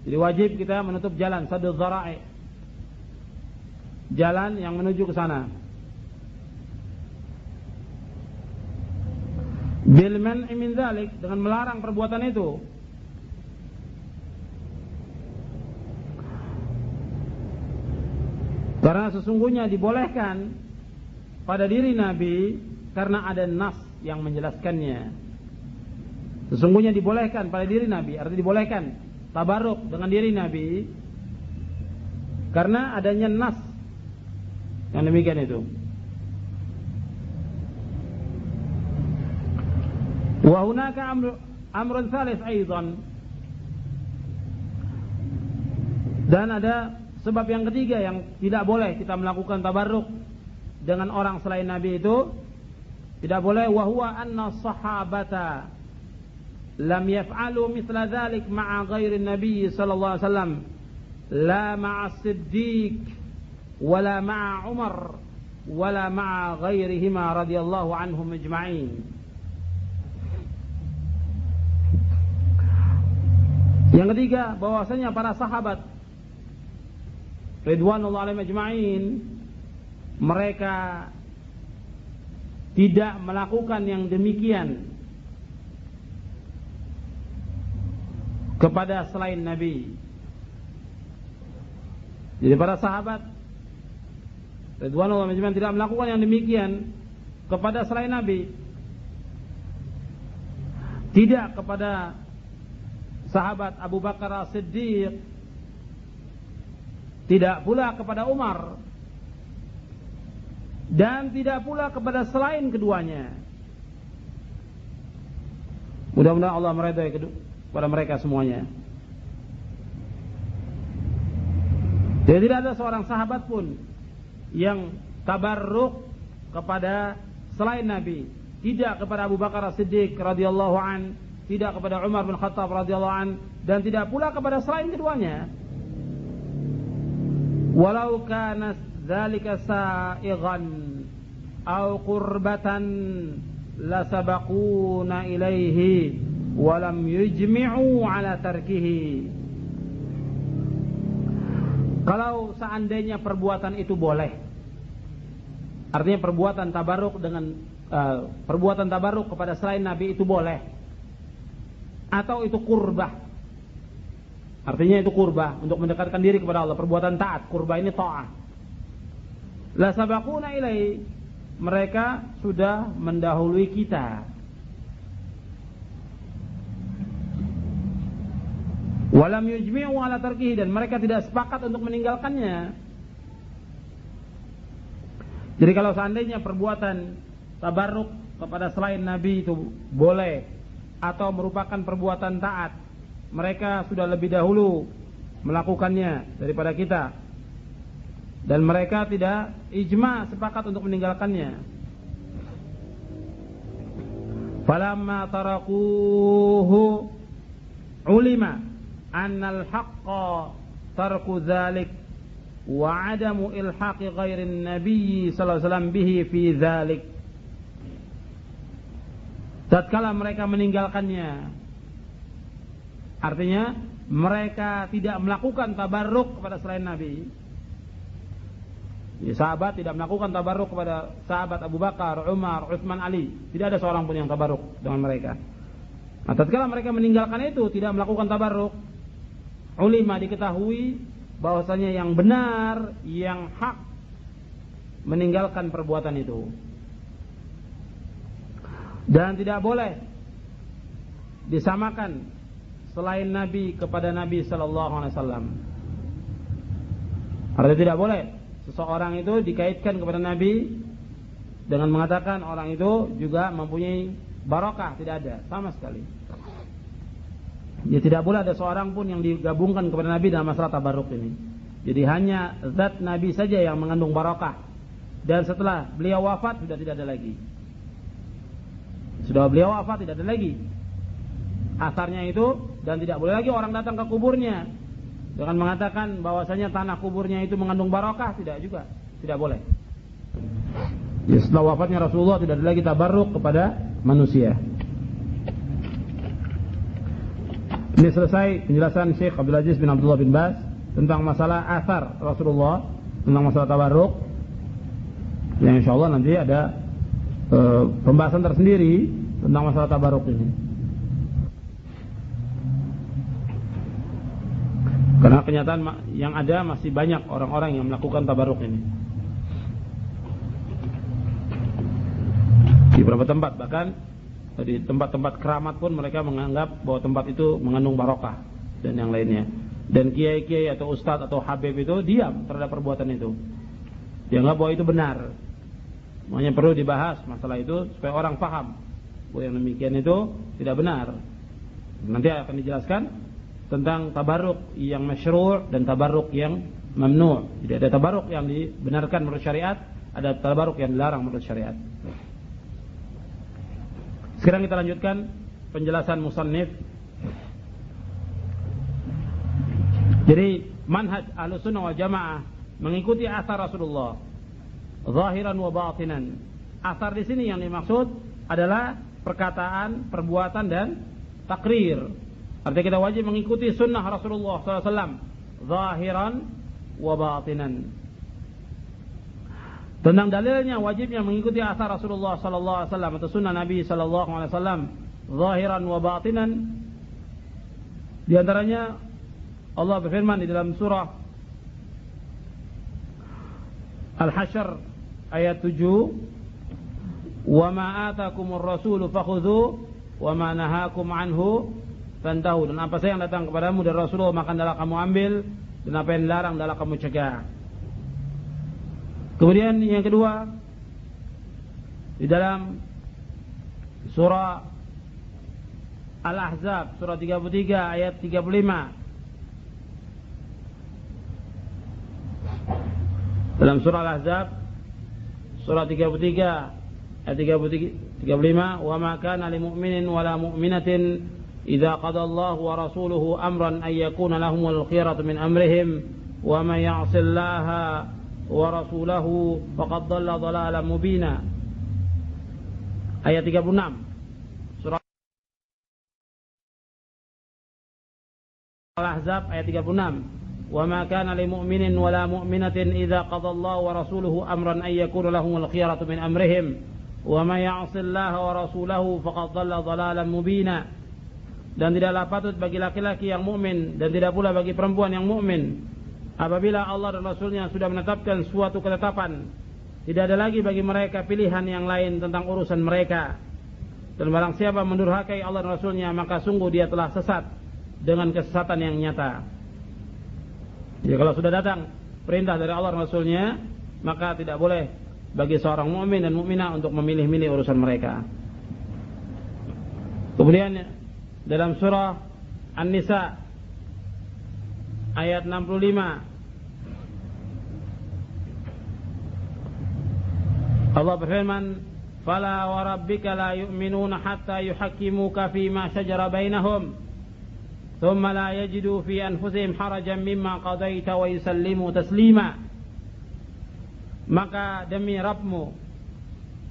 Jadi wajib kita menutup jalan saddu dzara'i, jalan yang menuju ke sana. Bil man'i min dzalik, dengan melarang perbuatan itu. Karena sesungguhnya dibolehkan pada diri Nabi karena ada nas yang menjelaskannya. Sesungguhnya dibolehkan pada diri Nabi, artinya dibolehkan tabarruk dengan diri Nabi karena adanya nas yang demikian itu. Wa hunaka amrun tsalits aidan, dan ada sebab yang ketiga yang tidak boleh kita melakukan tabarruk dengan orang selain Nabi itu. Tidak boleh, wa huwa anna sahabata lam yaf'alu mithla dzalik ma'a ghairi Nabi sallallahu alaihi wasallam, la ma'a Siddiq wala ma'a Umar wala ma'a ghairihima radhiyallahu anhum ajma'in. Yang ketiga, bahwasanya para sahabat ridwanullahi alaihim ajma'in, mereka tidak melakukan yang demikian kepada selain Nabi. Jadi para sahabat ridwanullahi alaihim ajma'in tidak melakukan yang demikian kepada selain Nabi. Tidak kepada sahabat Abu Bakar As-Siddiq, tidak pula kepada Umar, dan tidak pula kepada selain keduanya. Mudah-mudahan Allah meridai kepada mereka semuanya. Jadi tidak ada seorang sahabat pun yang tabarruk kepada selain Nabi. Tidak kepada Abu Bakar As-Siddiq radhiyallahu an, tidak kepada Umar bin Khattab radhiyallahu an, dan tidak pula kepada selain keduanya. walau kana dzalika sa'ighan aw qurbatan lasabaquna ilaihi wa lam yujmi'u ala tarkihi. Kalau seandainya perbuatan itu boleh, artinya perbuatan tabarruk dengan perbuatan tabarruk kepada selain Nabi itu boleh, atau itu qurbah, artinya itu qurbah untuk mendekatkan diri kepada Allah, perbuatan taat. Qurbah ini ta'ah. La sabaquna ilai, mereka sudah mendahului kita. Walam yujmi'u ala tarkihi, dan mereka tidak sepakat untuk meninggalkannya. Jadi kalau seandainya perbuatan tabarruk kepada selain Nabi itu boleh atau merupakan perbuatan taat, mereka sudah lebih dahulu melakukannya daripada kita, dan mereka tidak ijma sepakat untuk meninggalkannya. Falamma tarakuhu ulima annal haqqa tarku dzalik wa adamu ilhaqi ghairin nabiy sallallahu alaihi wasallam bihi fi dzalik. Tatkala mereka meninggalkannya, artinya mereka tidak melakukan tabarruk kepada selain Nabi. Ya, sahabat tidak melakukan tabarruk kepada sahabat Abu Bakar, Umar, Utsman, Ali. Tidak ada seorang pun yang tabarruk dengan mereka. Nah, tatkala mereka meninggalkan itu, tidak melakukan tabarruk, ulima, diketahui bahwasanya yang benar, yang hak meninggalkan perbuatan itu. Dan tidak boleh disamakan selain Nabi kepada Nabi sallallahu alaihi wasallam. Artinya tidak boleh seseorang itu dikaitkan kepada Nabi dengan mengatakan orang itu juga mempunyai barokah. Tidak ada sama sekali. Ya, tidak boleh ada seorang pun yang digabungkan kepada Nabi dalam masalah tabarruk ini. Jadi hanya zat Nabi saja yang mengandung barokah. Dan setelah beliau wafat sudah tidak ada lagi. Sudah beliau wafat tidak ada lagi asarnya itu, dan tidak boleh lagi orang datang ke kuburnya dengan mengatakan bahwasanya tanah kuburnya itu mengandung barokah. Tidak juga, tidak boleh. Ya, setelah wafatnya Rasulullah tidak ada lagi tabarruk kepada manusia. Ini selesai penjelasan Syekh Abdul Aziz bin Abdullah bin Baz tentang masalah asar Rasulullah, tentang masalah tabarruk. Yang insyaallah nanti ada pembahasan tersendiri tentang masalah tabarruk ini. Karena kenyataan yang ada masih banyak orang-orang yang melakukan tabarruk ini. Di beberapa tempat, bahkan di tempat-tempat keramat pun mereka menganggap bahwa tempat itu mengandung barokah dan yang lainnya. Dan kiai-kiai atau ustadz atau habib itu diam terhadap perbuatan itu. Dianggap bahwa itu benar. Makanya perlu dibahas masalah itu supaya orang paham bahwa yang demikian itu tidak benar. Nanti akan dijelaskan tentang tabarruk yang masyru' dan tabarruk yang mamnu'. Jadi ada tabarruk yang dibenarkan menurut syariat, ada tabarruk yang dilarang menurut syariat. Sekarang kita lanjutkan penjelasan musannif. Jadi manhaj Ahlussunnah wal Jamaah mengikuti asar Rasulullah zahiran wa batinan. Asar di sini yang dimaksud adalah perkataan, perbuatan dan takrir. Artinya kita wajib mengikuti sunnah Rasulullah SAW zahiran wa batinan. Tentang dalilnya wajibnya mengikuti asar Rasulullah SAW atau sunnah Nabi SAW zahiran wa batinan. Di antaranya Allah berfirman di dalam surah Al-Hasyr ayat 7, "Wa ma atakumur rasulu fakhudhu wa ma nahakum anhu fantahu." Dan apa saja yang datang kepadamu dari Rasulullah maka hendaklah kamu ambil, dan apa yang dilarang hendaklah kamu cegah. Kemudian yang kedua di dalam surah Al-Ahzab surah 33 ayat 35. Dalam surah Al-Ahzab surah 33 ayat 35, "Wa ma kana lil mu'minin wa la mu'minatin idza qada Allahu wa rasuluhu amran ay yakuna lahumul khiyaratu min amrihim wa may ya'sillaha wa rasulahu faqad dhalla dhalalan mubina. Ayat 36 surah Al-Ahzab ayat 36. Wa ma kana lil mu'minin wala mu'minatin idza qadallahu wa rasuluhu amran ay yakuna lahumul khiyaratu min amrihim wa may ya'sillaha wa rasulahu faqad dhalla dhalalan mubina. Dan tidaklah patut bagi laki-laki yang mukmin dan tidak pula bagi perempuan yang mukmin apabila Allah dan Rasulnya sudah menetapkan suatu ketetapan, tidak ada lagi bagi mereka pilihan yang lain tentang urusan mereka. Dan barang siapa mendurhakai Allah dan Rasulnya, maka sungguh dia telah sesat dengan kesesatan yang nyata. Jadi kalau sudah datang perintah dari Allah dan Rasulnya, maka tidak boleh bagi seorang mukmin dan mukminah untuk memilih-milih urusan mereka. Kemudian dalam surah An-Nisa ayat 65, Allah berfirman, "Fala wa rabbika la yu'minuna hatta yuhakkimuka fima shajara bainahum, thumma la yajidu fi anfusihim harajan mimma qadaita wa yusallimu taslima." Maka demi Rabbmu,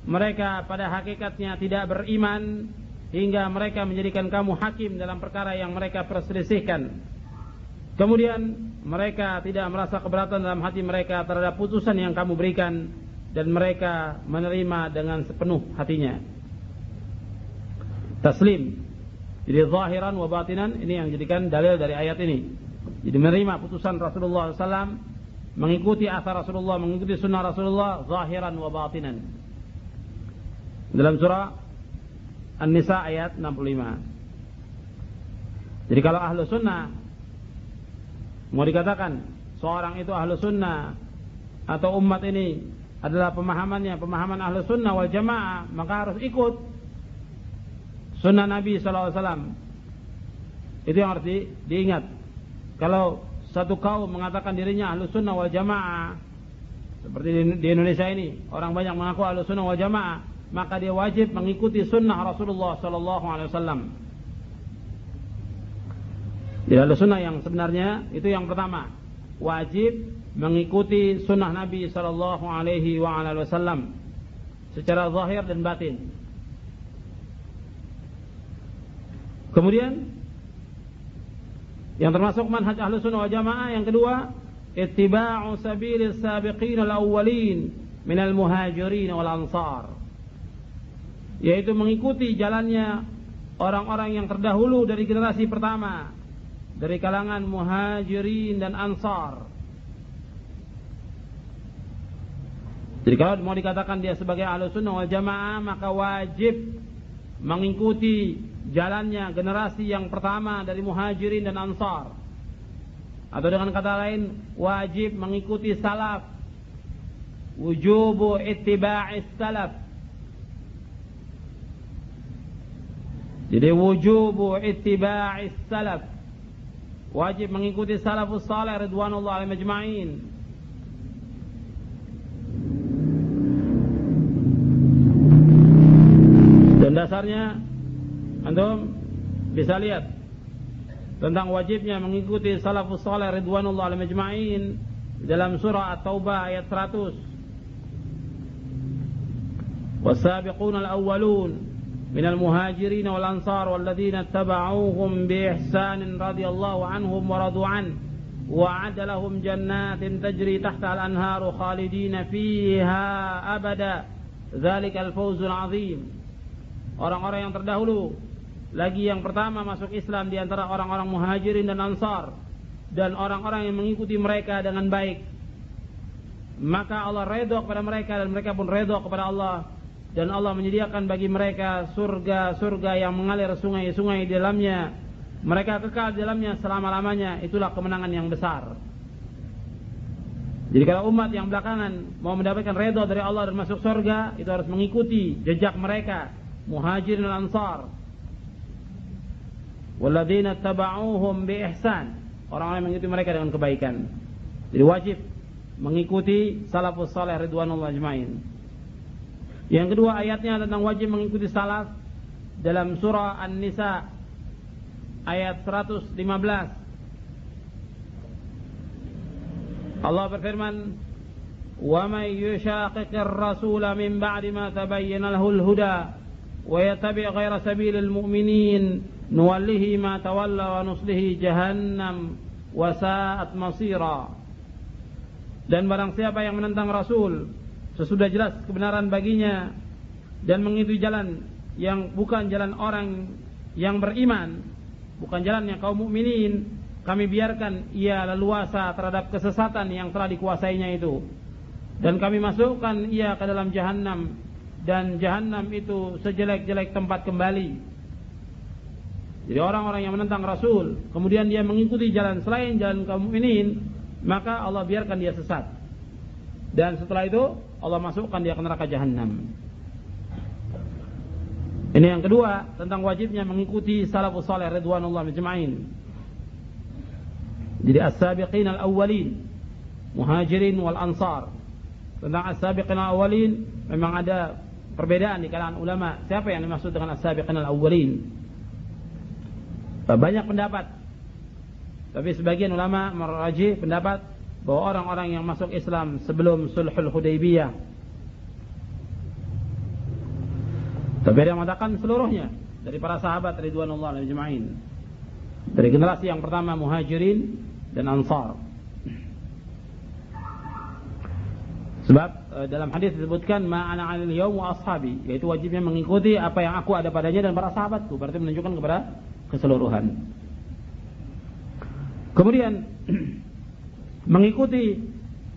mereka pada hakikatnya tidak beriman hingga mereka menjadikan kamu hakim dalam perkara yang mereka perselisihkan. Kemudian mereka tidak merasa keberatan dalam hati mereka terhadap putusan yang kamu berikan, dan mereka menerima dengan sepenuh hatinya. Taslim. Jadi zahiran wa batinan, ini yang dijadikan dalil dari ayat ini. Jadi menerima putusan Rasulullah SAW, mengikuti asar Rasulullah, mengikuti sunnah Rasulullah zahiran wa batinan. Dalam surah An-Nisa ayat 65. Jadi kalau ahlu sunnah, mau dikatakan seorang itu ahlu sunnah atau umat ini adalah pemahamannya pemahaman ahlu sunnah wal jamaah, maka harus ikut sunnah Nabi SAW. Itu yang harus diingat. Kalau satu kaum mengatakan dirinya ahlu sunnah wal jamaah, seperti di Indonesia ini orang banyak mengaku ahlu sunnah wal jamaah, maka dia wajib mengikuti sunnah Rasulullah SAW. Jadi ahlu sunnah yang sebenarnya itu yang pertama, wajib mengikuti sunnah Nabi SAW secara zahir dan batin. Kemudian yang termasuk manhaj ahlu sunnah wal jamaah yang kedua, ittiba'u sabilis sabiqin al-awwalin minal muhajirin wal ansar, yaitu mengikuti jalannya orang-orang yang terdahulu dari generasi pertama dari kalangan muhajirin dan ansar. Jadi kalau mau dikatakan dia sebagai ahlu sunnah wal jamaah, maka wajib mengikuti jalannya generasi yang pertama dari muhajirin dan ansar. Atau dengan kata lain, wajib mengikuti salaf. Wujubu ittiba'is salaf. Jadi wujubu ittiba'is salaf, wajib mengikuti salafus salih ridwanullah alaihim ajma'in. Dan dasarnya antum bisa lihat tentang wajibnya mengikuti salafus salih ridwanullah alaihim ajma'in dalam surah At-Taubah ayat 100. Was-sabiquna al-awwalun minal muhajirin wal ansar walladzina ittaba'uuhum bi ihsanin radhiyallahu anhum wa radu an wa 'adda lahum jannatin tajri tahtaha al-anharu khalidina fiha abada dzalikal fawzul 'adzim. Orang-orang yang terdahulu lagi yang pertama masuk Islam di antara orang-orang muhajirin dan ansar, dan orang-orang yang mengikuti mereka dengan baik, maka Allah redha kepada mereka dan mereka pun redha kepada Allah. Dan Allah menyediakan bagi mereka surga-surga yang mengalir sungai-sungai di dalamnya. Mereka kekal di dalamnya selama-lamanya. Itulah kemenangan yang besar. Jadi kalau umat yang belakangan mau mendapatkan redha dari Allah dan masuk surga, itu harus mengikuti jejak mereka, muhajirin dan ansar. Walladzina taba'uuhum bi ihsan, orang-orang yang mengikuti mereka dengan kebaikan. Jadi wajib mengikuti salafus salih ridwanullah ajma'in. Yang kedua ayatnya tentang wajib mengikuti salaf dalam surah An-Nisa ayat 115. Allah berfirman, "Wa may yushaqiqir rasula min ba'di ma tabayyana lahul huda wa yattabi' ghayra sabilil mu'minin nuwallihi ma tawalla wa nuslihi jahannam wa sa'at masira." Dan barang siapa yang menentang Rasul sesudah jelas kebenaran baginya dan mengikuti jalan yang bukan jalan orang yang beriman, bukan jalan yang kaum mukminin, kami biarkan ia leluasa terhadap kesesatan yang telah dikuasainya itu, dan kami masukkan ia ke dalam jahannam, dan jahannam itu sejelek-jelek tempat kembali. Jadi orang-orang yang menentang Rasul kemudian dia mengikuti jalan selain jalan kaum mukminin, maka Allah biarkan dia sesat, dan setelah itu Allah masukkan dia ke neraka jahannam. Ini yang kedua, tentang wajibnya mengikuti salafus saleh ridwanullah ajma'in. Jadi as-sabiqin al-awwalin, muhajirin wal ansar. Tentang as-sabiqin al-awwalin memang ada perbedaan di kalangan ulama. Siapa yang dimaksud dengan as-sabiqin al-awwalin? Banyak pendapat, tapi sebagian ulama merajih pendapat bahwa orang-orang yang masuk Islam sebelum sulhul Hudaybiyah. Tapi ada yang mengatakan seluruhnya dari para sahabat ridwanullah ajma'in, dari generasi yang pertama muhajirin dan ansar. Sebab dalam hadis disebutkan ma'ana 'alal yaum wa ashabi, yaitu wajibnya mengikuti apa yang aku ada padanya dan para sahabatku, berarti menunjukkan kepada keseluruhan. Kemudian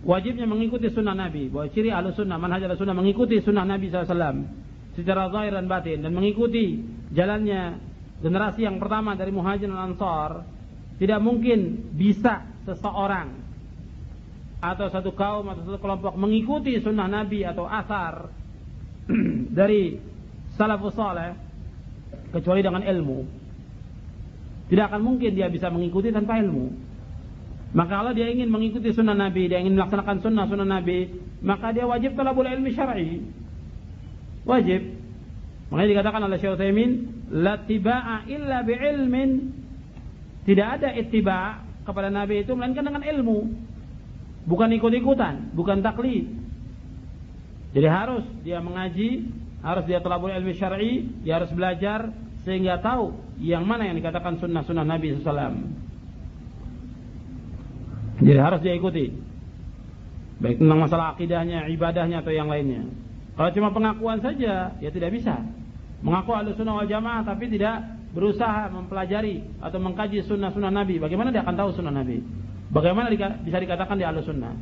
wajibnya mengikuti sunnah Nabi, bahwa ciri ahlus sunnah, manhaj ahlus sunnah mengikuti sunnah Nabi SAW secara zahir dan batin, dan mengikuti jalannya generasi yang pertama dari muhajirin dan ansar. Tidak mungkin bisa seseorang atau satu kaum atau satu kelompok mengikuti sunnah Nabi atau asar dari salafus saleh kecuali dengan ilmu. Tidak akan mungkin dia bisa mengikuti tanpa ilmu. Maka kalau dia ingin mengikuti sunnah Nabi, dia ingin melaksanakan sunnah Nabi, maka dia wajib talabul ilmi syar'i. Wajib. Makanya dikatakan oleh Syekh Utsaimin, la tiba'a illa bi'ilmin. Tidak ada ittiba' kepada Nabi itu melainkan dengan ilmu. Bukan ikut-ikutan, bukan taklid. Jadi harus dia mengaji, harus dia talabul ilmi syar'i, dia harus belajar sehingga tahu yang mana yang dikatakan sunnah-sunnah Nabi SAW. Jadi harus dia ikuti, baik tentang masalah akidahnya, ibadahnya atau yang lainnya. Kalau cuma pengakuan saja, ya tidak bisa. Mengaku ahlus sunnah wal jamaah tapi tidak berusaha mempelajari atau mengkaji sunnah-sunnah Nabi, bagaimana dia akan tahu sunnah Nabi? Bagaimana bisa dikatakan dia ahlus sunnah?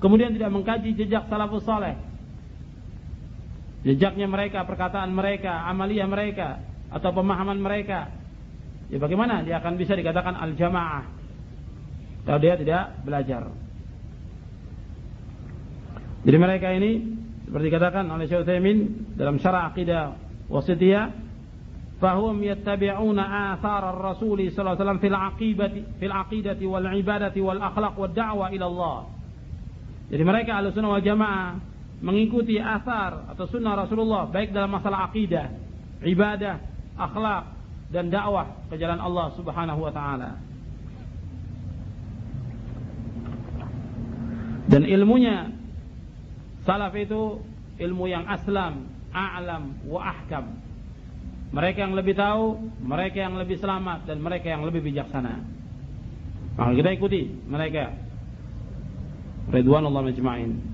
Kemudian tidak mengkaji jejak salafus saleh, jejaknya mereka, perkataan mereka, amaliyah mereka, atau pemahaman mereka, ya bagaimana dia akan bisa dikatakan al-jamaah kalau dia tidak belajar? Jadi mereka ini seperti dikatakan oleh Syekh Utsaimin dalam Syarah Aqidah Wasithiyah, fahum yattabi'una athar ar-rasul sallallahu alaihi wasallam fil aqidati wal ibadati wal akhlaq wad da'wah ila Allah. Jadi mereka Ahlussunnah wal Jamaah mengikuti athar atau sunnah Rasulullah baik dalam masalah akidah, ibadah, akhlak dan dakwah ke jalan Allah Subhanahu wa taala. Dan ilmunya salaf itu ilmu yang aslam, a'lam wa ahkam. Mereka yang lebih tahu, mereka yang lebih selamat, dan mereka yang lebih bijaksana. Maka kita ikuti mereka ridwanullah ajma'in.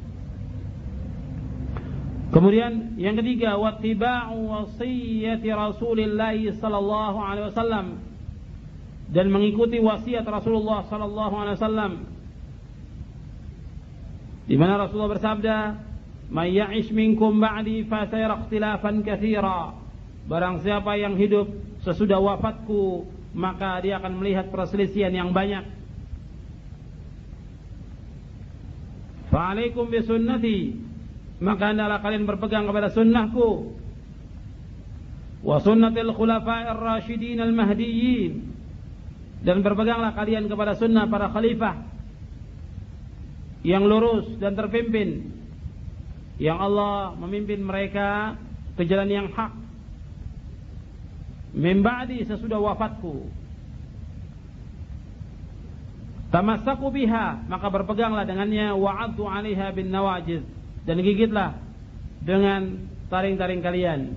Kemudian yang ketiga, wattiba'u wasiyyati Rasulillah sallallahu alaihi wasallam, dan mengikuti wasiat Rasulullah sallallahu alaihi wasallam, di mana Rasulullah bersabda, "May ya'ish minkum ba'di fa sayara ikhtilafan katsira." Barang siapa yang hidup sesudah wafatku, maka dia akan melihat perselisihan yang banyak. Fa'alaikum bisunnati, maka hendaklah kalian berpegang kepada sunnahku, wa sunnatil khulafa'ir rasyidin al-mahdiyyin, dan berpeganglah kalian kepada sunnah para khalifah yang lurus dan terpimpin, yang Allah memimpin mereka ke jalan yang hak, min ba'di, sesudah wafatku. Tamassaku biha, maka berpeganglah dengannya, wa'addu 'alaiha bin nawajiz, dan gigitlah dengan taring-taring kalian.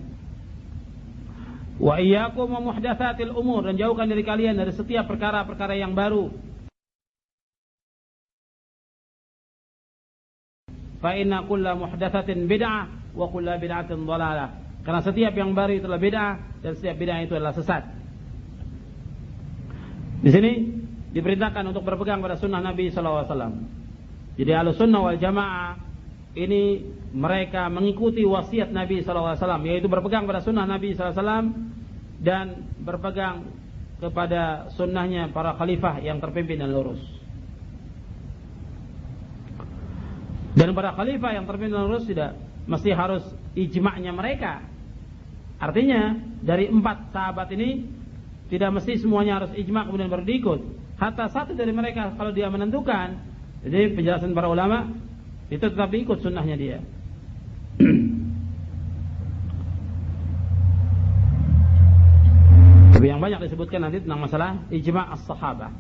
Wa iyyakum wa muhdatsatil umur, dan jauhkan dari kalian dari setiap perkara-perkara yang baru. Fa inna kulla muhdatsatin bid'ah wa kulla bid'atin dhalalah. Karena setiap yang baru itu adalah bid'ah dan setiap bid'ah itu adalah sesat. Di sini diperintahkan untuk berpegang pada sunnah Nabi SAW. Jadi Ahlussunnah wal Jamaah ini mereka mengikuti wasiat Nabi SAW, yaitu berpegang pada sunnah Nabi SAW dan berpegang kepada sunnahnya para khalifah yang terpimpin dan lurus. Dan para khalifah yang terpimpin dan lurus tidak mesti harus ijma'nya mereka. Artinya dari 4 sahabat ini tidak mesti semuanya harus ijma' kemudian baru diikut. Hatta satu dari mereka kalau dia menentukan, jadi penjelasan para ulama itu tetap diikut sunnahnya dia. Tapi yang banyak disebutkan nanti tentang masalah ijma' as-sahabah.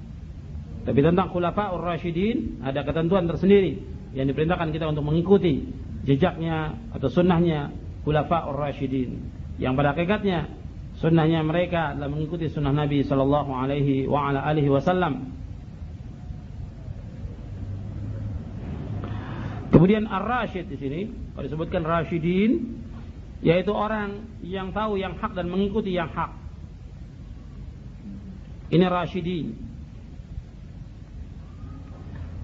Tapi tentang khulafa'ur rasyidin ada ketentuan tersendiri yang diperintahkan kita untuk mengikuti jejaknya atau sunnahnya khulafa'ur rasyidin, yang pada hakikatnya sunnahnya mereka adalah mengikuti sunnah Nabi sallallahu alaihi wa ala alihi wasallam. Kemudian ar-rasyid di sini kalau disebutkan rasyidin, yaitu orang yang tahu yang hak dan mengikuti yang hak. Ini rasyidin.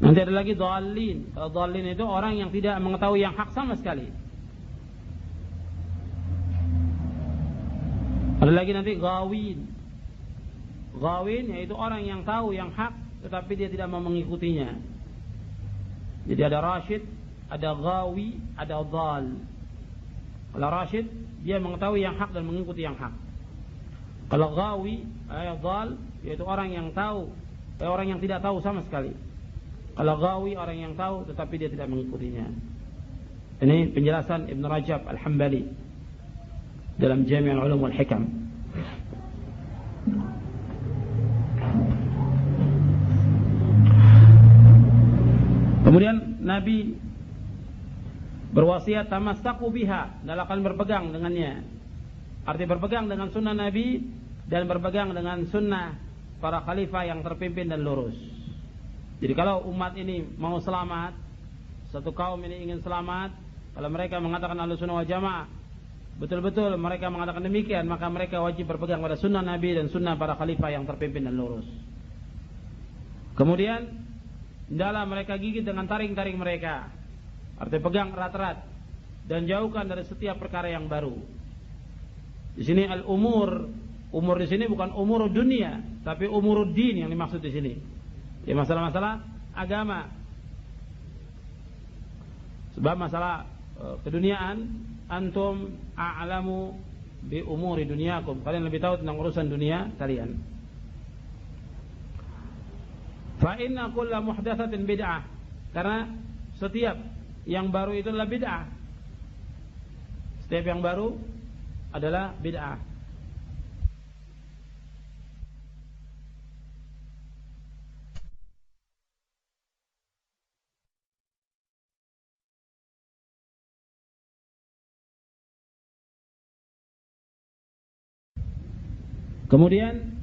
Nanti ada lagi dhalin. Kalau dhalin itu orang yang tidak mengetahui yang hak sama sekali. Ada lagi nanti gawin. Gawin yaitu orang yang tahu yang hak tetapi dia tidak mau mengikutinya. Jadi ada rasyid, ada gawi, ada dhal. Kalau rasyid dia mengetahui yang hak dan mengikuti yang hak. Kalau gawi, dhal yaitu orang yang tahu, orang yang tidak tahu sama sekali. Kalau gawi orang yang tahu tetapi dia tidak mengikutinya. Ini penjelasan Ibn Rajab Al-Hambali dalam Jami' al-Ulum wal Hikam. Kemudian Nabi berwasiat tamassaku biha, dan akan berpegang dengannya. Arti berpegang dengan sunnah Nabi dan berpegang dengan sunnah para khalifah yang terpimpin dan lurus. Jadi kalau umat ini mau selamat, satu kaum ini ingin selamat, kalau mereka mengatakan Ahlussunnah wal Jamaah, betul-betul mereka mengatakan demikian, maka mereka wajib berpegang pada sunnah Nabi dan sunnah para khalifah yang terpimpin dan lurus. Kemudian hendaklah mereka gigit dengan taring-taring mereka, artinya pegang erat-erat, dan jauhkan dari setiap perkara yang baru. Di sini al-umur, umur di sini bukan umur dunia, tapi umur din yang dimaksud di sini. Ya masalah-masalah agama. Sebab masalah keduniaan, antum a'lamu bi umuri dunyakum, kalian lebih tahu tentang urusan dunia kalian. Fa inna kulla muhdatsatin bid'ah, karena setiap yang baru itu adalah bid'ah. Setiap yang baru adalah bid'ah. Kemudian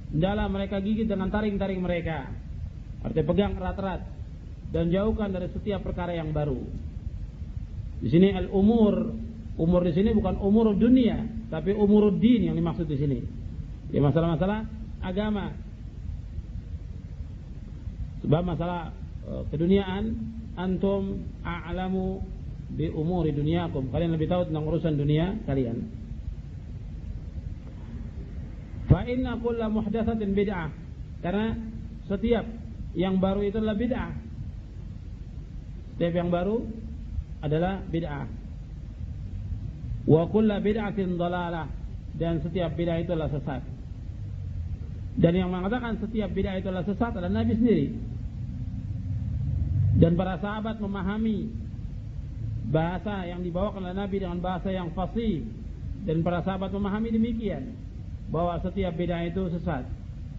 hendaklah mereka gigit dengan taring-taring mereka, artinya pegang erat-erat, dan jauhkan dari setiap perkara yang baru. Di sini al-umur, umur di sini bukan umur dunia, tapi umur din yang dimaksud di sini. Ya masalah-masalah agama. Sebab masalah keduniaan, antum a'lamu bi umuri dunyakum, kalian lebih tahu tentang urusan dunia kalian. Fa inna kulla muhdatsatin bid'ah, karena setiap yang baru itu adalah bid'ah. Setiap yang baru adalah bid'ah. Wa kulla bid'atin dhalalah, dan setiap bid'ah itu adalah sesat. Dan yang mengatakan setiap bid'ah itu adalah sesat adalah Nabi sendiri. Dan para sahabat memahami bahasa yang dibawakan oleh Nabi dengan bahasa yang fasih, dan para sahabat memahami demikian, bahwa setiap bid'ah itu sesat,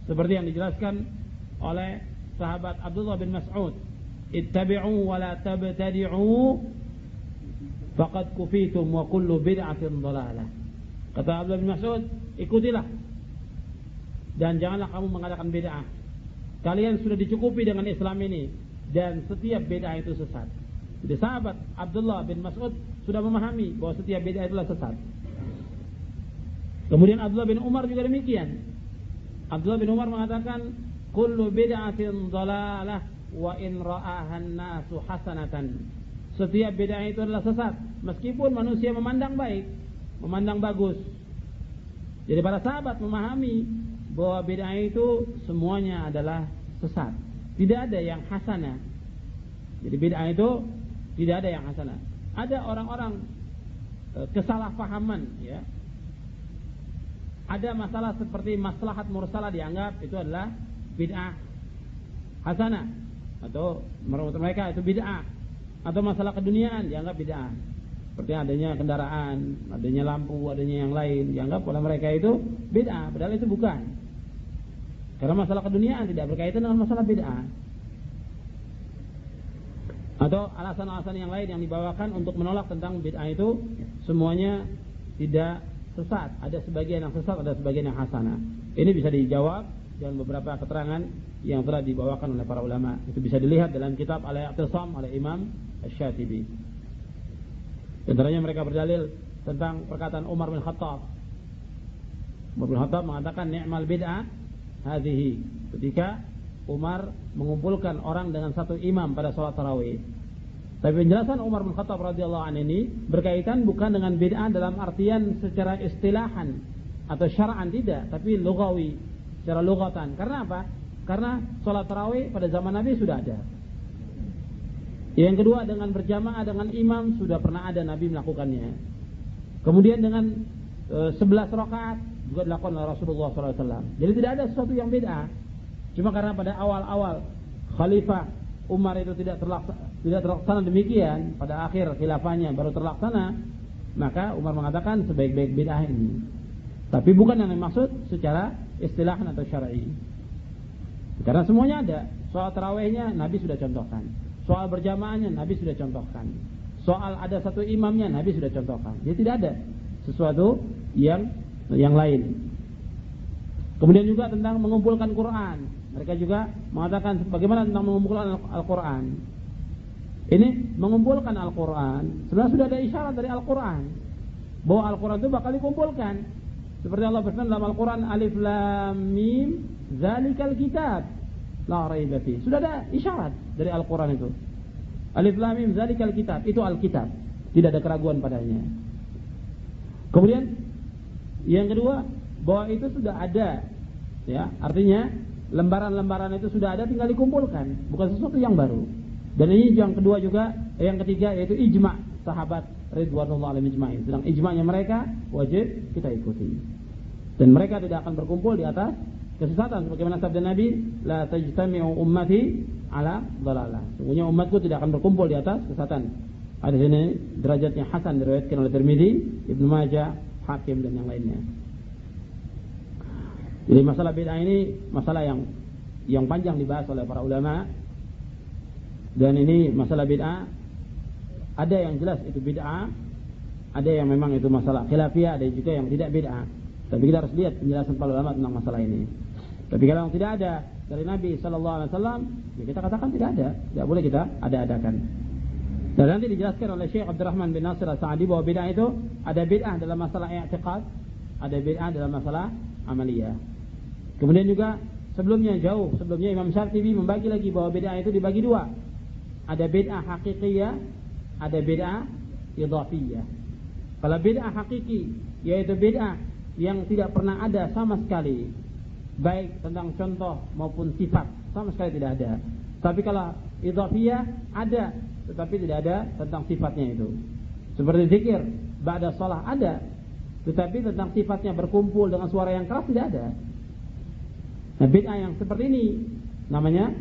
seperti yang dijelaskan oleh sahabat Abdullah bin Mas'ud, ittabi'u wa la tabtadi'u faqad kufitum wa kullu bid'atin dhalalah. Kata Abdullah bin Mas'ud, ikutilah dan janganlah kamu mengadakan bid'ah. Kalian sudah dicukupi dengan Islam ini dan setiap bid'ah itu sesat. Jadi sahabat Abdullah bin Mas'ud sudah memahami bahwa setiap bid'ah itulah sesat. Kemudian Abdullah bin Umar juga demikian. Abdullah bin Umar mengatakan, kullu bid'atin dhalalah wa in ra'ahan nasu hasanatan. Setiap bid'ah itu adalah sesat meskipun manusia memandang baik, memandang bagus. Jadi para sahabat memahami bahwa bid'ah itu semuanya adalah sesat. Tidak ada yang hasanah. Jadi bid'ah itu tidak ada yang hasanah. Ada orang-orang kesalahpahaman, ya. Ada masalah seperti maslahat mursalah dianggap itu adalah bid'ah hasanah, atau menurut mereka itu bid'ah. Atau masalah keduniaan dianggap bid'ah. Seperti adanya kendaraan, adanya lampu, adanya yang lain, dianggap oleh mereka itu bid'ah, padahal itu bukan. Karena masalah keduniaan tidak berkaitan dengan masalah bid'ah. Atau alasan-alasan yang lain yang dibawakan untuk menolak tentang bid'ah itu semuanya tidak sesat. Ada sebagian yang sesat, ada sebagian yang hasanah. Ini bisa dijawab dengan beberapa keterangan yang telah dibawakan oleh para ulama. Itu bisa dilihat dalam kitab Al-I'tisam oleh Imam Asy-Syatibi. Di antaranya mereka berdalil tentang perkataan Umar bin Khattab. Umar bin Khattab mengatakan ni'mal bid'ah hadhihi, ketika Umar mengumpulkan orang dengan satu imam pada salat tarawih. Tapi penjelasan Umar bin Khattab radhiyallahu anhu ini berkaitan bukan dengan bid'ah dalam artian secara istilahan atau syar'an, tidak, tapi lughawi, secara lughatan. Karena apa? Karena salat tarawih pada zaman Nabi sudah ada. Yang kedua, dengan berjamaah dengan imam sudah pernah ada Nabi melakukannya. Kemudian dengan 11 rakaat juga dilakukan oleh Rasulullah SAW. Jadi tidak ada sesuatu yang bid'ah. Cuma karena pada awal-awal Khalifah Umar itu tidak terlaksana demikian, pada akhir khilafahnya baru terlaksana, maka Umar mengatakan sebaik-baik bid'ah ini. Tapi bukan yang dimaksud secara istilahan atau syar'i. Karena semuanya ada. Soal tarawihnya Nabi sudah contohkan. Soal berjamaahnya Nabi sudah contohkan. Soal ada satu imamnya Nabi sudah contohkan. Jadi tidak ada sesuatu yang lain. Kemudian juga tentang mengumpulkan Quran. Mereka juga mengatakan bagaimana tentang mengumpulkan Al-Quran. Ini mengumpulkan Al-Quran, sebenarnya sudah ada isyarat dari Al-Quran bahwa Al-Quran itu bakal dikumpulkan. Seperti Allah berfirman dalam Al-Quran, Alif Lam Mim Zalikal Kitab La Raiba Fi. Sudah ada isyarat dari Al-Quran itu. Alif Lam Mim Zalikal Kitab, itu Al-Kitab, tidak ada keraguan padanya. Kemudian yang kedua, bahwa itu sudah ada, ya, artinya lembaran-lembaran itu sudah ada, tinggal dikumpulkan, bukan sesuatu yang baru. Dan ini yang kedua juga, yang ketiga yaitu ijma' sahabat ridwanullah alaihim ijma'in. Sedang ijma'nya mereka wajib kita ikuti. Dan mereka tidak akan berkumpul di atas kesesatan, sebagaimana sabda Nabi, la tajtami'u ummati ala dhalalah. Sungguhnya umatku tidak akan berkumpul di atas kesesatan. Hadis ini derajatnya hasan, diriwayatkan oleh Tirmidzi, Ibnu Majah, Hakim dan yang lainnya. Jadi masalah bid'ah ini masalah yang panjang dibahas oleh para ulama. Dan ini masalah bid'ah, ada yang jelas itu bid'ah, ada yang memang itu masalah khilafiyah, ada juga yang tidak bid'ah. Tapi kita harus lihat penjelasan para ulama tentang masalah ini. Tapi kalau yang tidak ada dari Nabi SAW, ya kita katakan tidak ada, tidak boleh kita ada-adakan. Dan nanti dijelaskan oleh Syekh Abdurrahman bin Nasir As-Sa'di bahwa bid'ah itu ada bid'ah dalam masalah i'tiqad, ada bid'ah dalam masalah amaliyah. Kemudian juga sebelumnya Imam Syatibi membagi lagi bahwa bid'ah itu dibagi dua. Ada bid'ah hakikiyah, ada bid'ah idhafiyah. Kalau bid'ah hakiki, yaitu bid'ah yang tidak pernah ada sama sekali, baik tentang contoh maupun sifat, sama sekali tidak ada. Tapi kalau idhafiyah ada, tetapi tidak ada tentang sifatnya itu. Seperti zikir ba'da shalah ada, tetapi tentang sifatnya berkumpul dengan suara yang keras tidak ada. Nah, bid'ah yang seperti ini namanya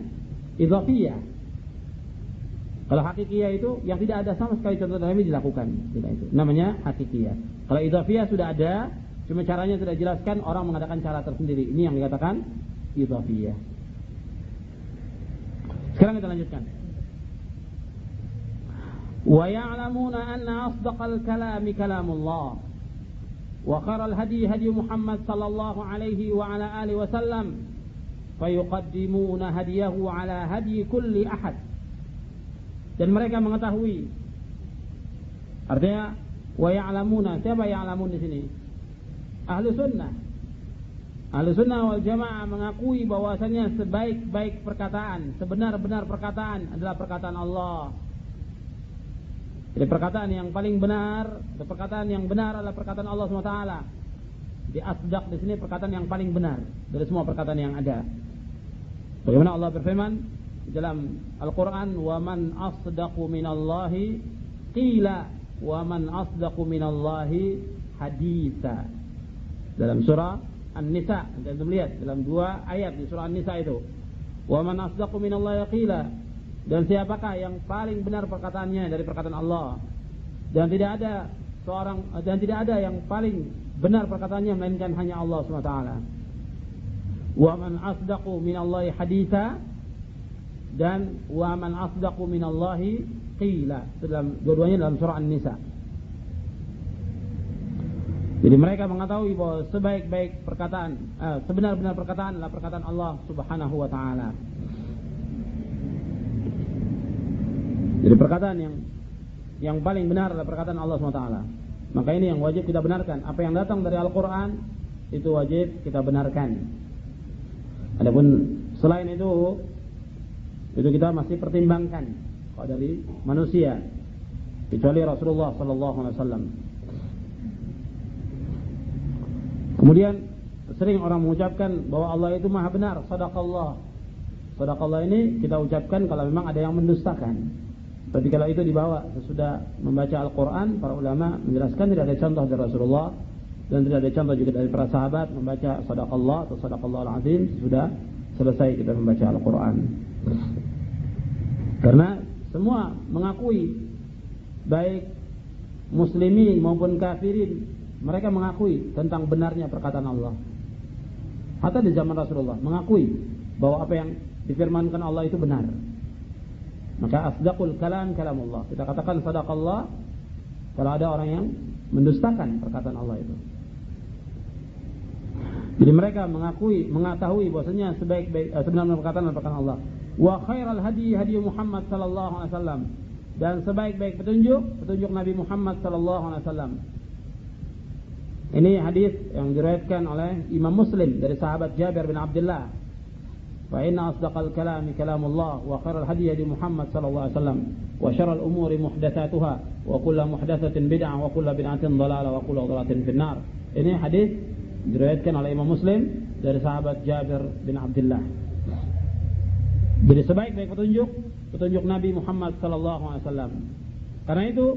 idhafiyah. Kalau hakikiyah itu yang tidak ada sama sekali contoh Nabi dilakukan, tidak itu. Namanya hakikiyah. Kalau idhafiyah sudah ada, cuma caranya tidak dijelaskan, orang mengadakan cara tersendiri. Ini yang dikatakan idhafiyah. Sekarang kita lanjutkan. Wa ya'lamuna anna asdaqal kalami kalamullah wa khairal hadi hadi Muhammad sallallahu alaihi wa ala alihi wasallam fayuqaddimuna hadiyahu ala hadi kulli ahad. Dan mereka mengetahui, artinya wa ya'lamuna, siapa ya'lamun di sini? Ahlu sunnah. Ahlu sunnah wal jamaah mengakui bahwasanya sebaik-baik perkataan, sebenar-benar perkataan adalah perkataan Allah. Jadi perkataan yang paling benar, atau perkataan yang benar adalah perkataan Allah SWT. Di asdaq di sini perkataan yang paling benar dari semua perkataan yang ada. Bagaimana Allah berfirman dalam Al-Quran, wa man asdaqu minallahi qila wa man asdaqu minallahi haditha. Dalam surah An-Nisa, kita melihat dalam 2 ayat di surah An-Nisa itu, wa man asdaqu minallahi qila, dan siapakah yang paling benar perkataannya dari perkataan Allah, dan tidak ada yang paling benar perkataannya melainkan hanya Allah SWT. Wa man asdaqu minallahi haditha, dan wa man asdaqu minallahi qila, dalam dua-duanya dalam surah An-Nisa. Jadi mereka mengetahui bahwa sebaik-baik perkataan, sebenar-benar perkataan adalah perkataan Allah Subhanahu wa taala. Jadi perkataan yang paling benar adalah perkataan Allah SWT. Maka ini yang wajib kita benarkan. Apa yang datang dari Al-Quran itu wajib kita benarkan. Adapun selain itu kita masih pertimbangkan kalau dari manusia, kecuali Rasulullah SAW. Kemudian sering orang mengucapkan bahwa Allah itu maha benar, sadaqallah. Sadaqallah ini kita ucapkan kalau memang ada yang mendustakan. Tapi kalau itu dibawa sesudah membaca Al-Quran, para ulama menjelaskan tidak ada contoh dari Rasulullah dan tidak ada contoh juga dari para sahabat membaca sadaqallah atau sadaqallah al-azim sesudah selesai kita membaca Al-Quran. Karena semua mengakui, baik muslimin maupun kafirin, mereka mengakui tentang benarnya perkataan Allah. Hatta di zaman Rasulullah mengakui bahwa apa yang difirmankan Allah itu benar. Maka asdaqul kalam kalamullah. Kita katakan sadaqallah kalau ada orang yang mendustakan perkataan Allah itu. Jadi mereka mengetahui bahwasanya sebenarnya perkataan Allah. Wa khairal hadi hadi Muhammad sallallahu alaihi wasallam. Dan sebaik-baik petunjuk Nabi Muhammad sallallahu alaihi wasallam. Ini hadis yang diriwayatkan oleh Imam Muslim dari sahabat Jabir bin Abdullah. Fa inna asdaqal kalami kalamullah wa khairal hadi hadi Muhammad sallallahu alaihi wasallam wa syarrul umuri muhdatsatuha wa kullu muhdatsatin bid'ah wa kullu bid'atin dhalalah wa kullu dhalalatin finnar. Ini hadis diriwayatkan oleh Imam Muslim dari sahabat Jabir bin Abdullah. Jadi sebaik-baik petunjuk Nabi Muhammad sallallahu alaihi wasallam. Karena itu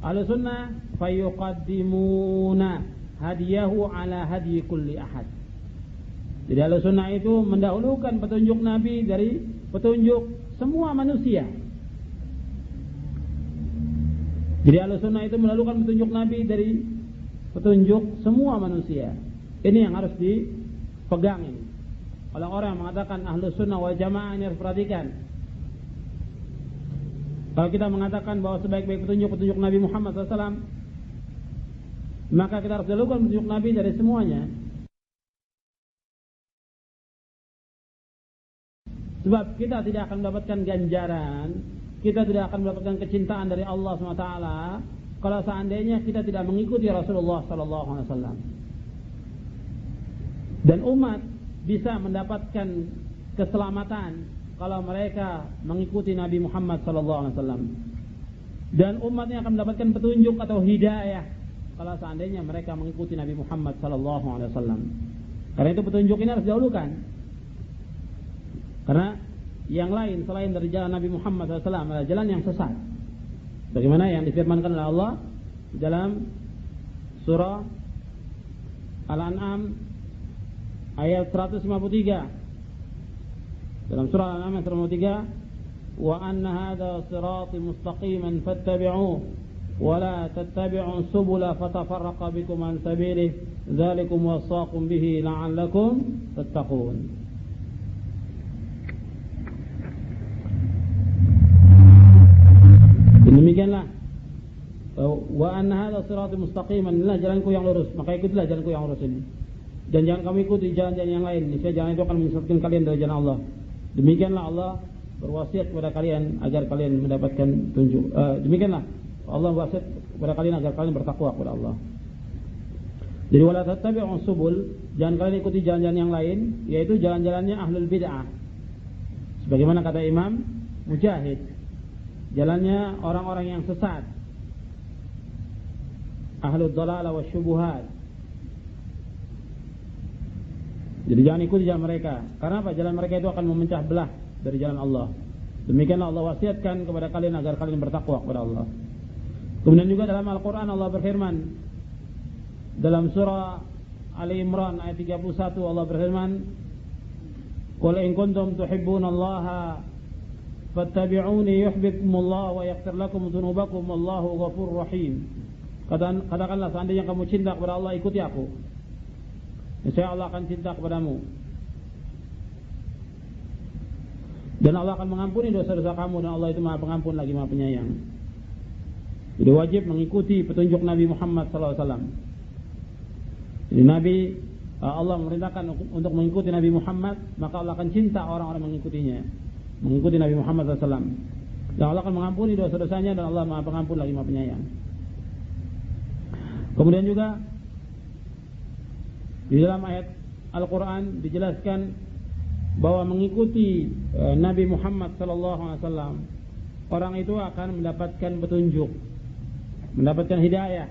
ahlu sunnah fayuqaddimuna hadiyahu ala hadi kulli ahad. Jadi ahlu sunnah itu mendahulukan petunjuk Nabi dari petunjuk semua manusia. Jadi ahlu sunnah itu mendahulukan petunjuk Nabi dari petunjuk semua manusia. Ini yang harus dipegang ini. Kalau orang yang mengatakan ahlu sunnah wal jamaah, ini harus perhatikan. Kalau kita mengatakan bahwa sebaik-baik petunjuk Nabi Muhammad SAW, maka kita harus dahulukan petunjuk Nabi dari semuanya. Sebab kita tidak akan mendapatkan ganjaran, kita tidak akan mendapatkan kecintaan dari Allah SWT kalau seandainya kita tidak mengikuti Rasulullah SAW. Dan umat bisa mendapatkan keselamatan kalau mereka mengikuti Nabi Muhammad SAW. Dan umatnya akan mendapatkan petunjuk atau hidayah kalau seandainya mereka mengikuti Nabi Muhammad SAW. Karena itu petunjuk ini harus didahulukan. Karena yang lain selain dari jalan Nabi Muhammad SAW adalah jalan yang sesat. Bagaimana yang difirmankan oleh Allah dalam surah Al-An'am ayat 153. Dalam surah Al-An'am ayat 153, wa anna hadha sirati mustaqiman fattabi'uhu wa la tattabi'u subula fatafarraqa bikum an sabilihi dzalikum wasaqum bihi la'allakum tattaqun. Demikianlah wa anna hadza siratal mustaqiman, inilah jalanku yang lurus, maka ikutilah jalanku yang lurus ini. Dan jangan kamu ikuti jalan-jalan yang lain, niscaya jalan itu akan menyesatkan kalian dari jalan Allah. Demikianlah Allah berwasiat kepada kalian agar kalian mendapatkan petunjuk. Demikianlah Allah berwasiat kepada kalian agar kalian bertakwa kepada Allah. Jadi wala tattabi'us subul, jangan kalian ikuti jalan-jalan yang lain, yaitu jalan-jalannya ahlul bid'ah. Sebagaimana kata Imam Mujahid, jalannya orang-orang yang sesat, ahlul dhalalah wasyubuhat. Jadi jangan ikuti jalan mereka. Karena apa? Jalan mereka itu akan memecah belah dari jalan Allah. Demikianlah Allah wasiatkan kepada kalian agar kalian bertakwa kepada Allah. Kemudian juga dalam Al-Quran Allah berfirman, dalam surah Ali Imran ayat 31 Allah berfirman, qul in kuntum tuhibbunallaha fattabi'uni yuhibbukumullah wa yaghfir lakum dzunubakum wallahu ghafurur rahim. Katakanlah, seandainya kamu cinta kepada Allah, ikuti aku, niscaya Allah akan cinta kepadamu, dan Allah akan mengampuni dosa-dosa kamu, dan Allah itu Maha Pengampun lagi Maha Penyayang. Jadi wajib mengikuti petunjuk Nabi Muhammad SAW. Jadi Allah memerintahkan untuk mengikuti Nabi Muhammad, maka Allah akan cinta orang-orang mengikutinya, mengikuti Nabi Muhammad SAW. Dan Allah akan mengampuni dosa-dosanya, dan Allah Maha Pengampun lagi Maha Penyayang. Kemudian juga di dalam ayat Al-Quran dijelaskan bahwa mengikuti Nabi Muhammad SAW, orang itu akan mendapatkan petunjuk, mendapatkan hidayah.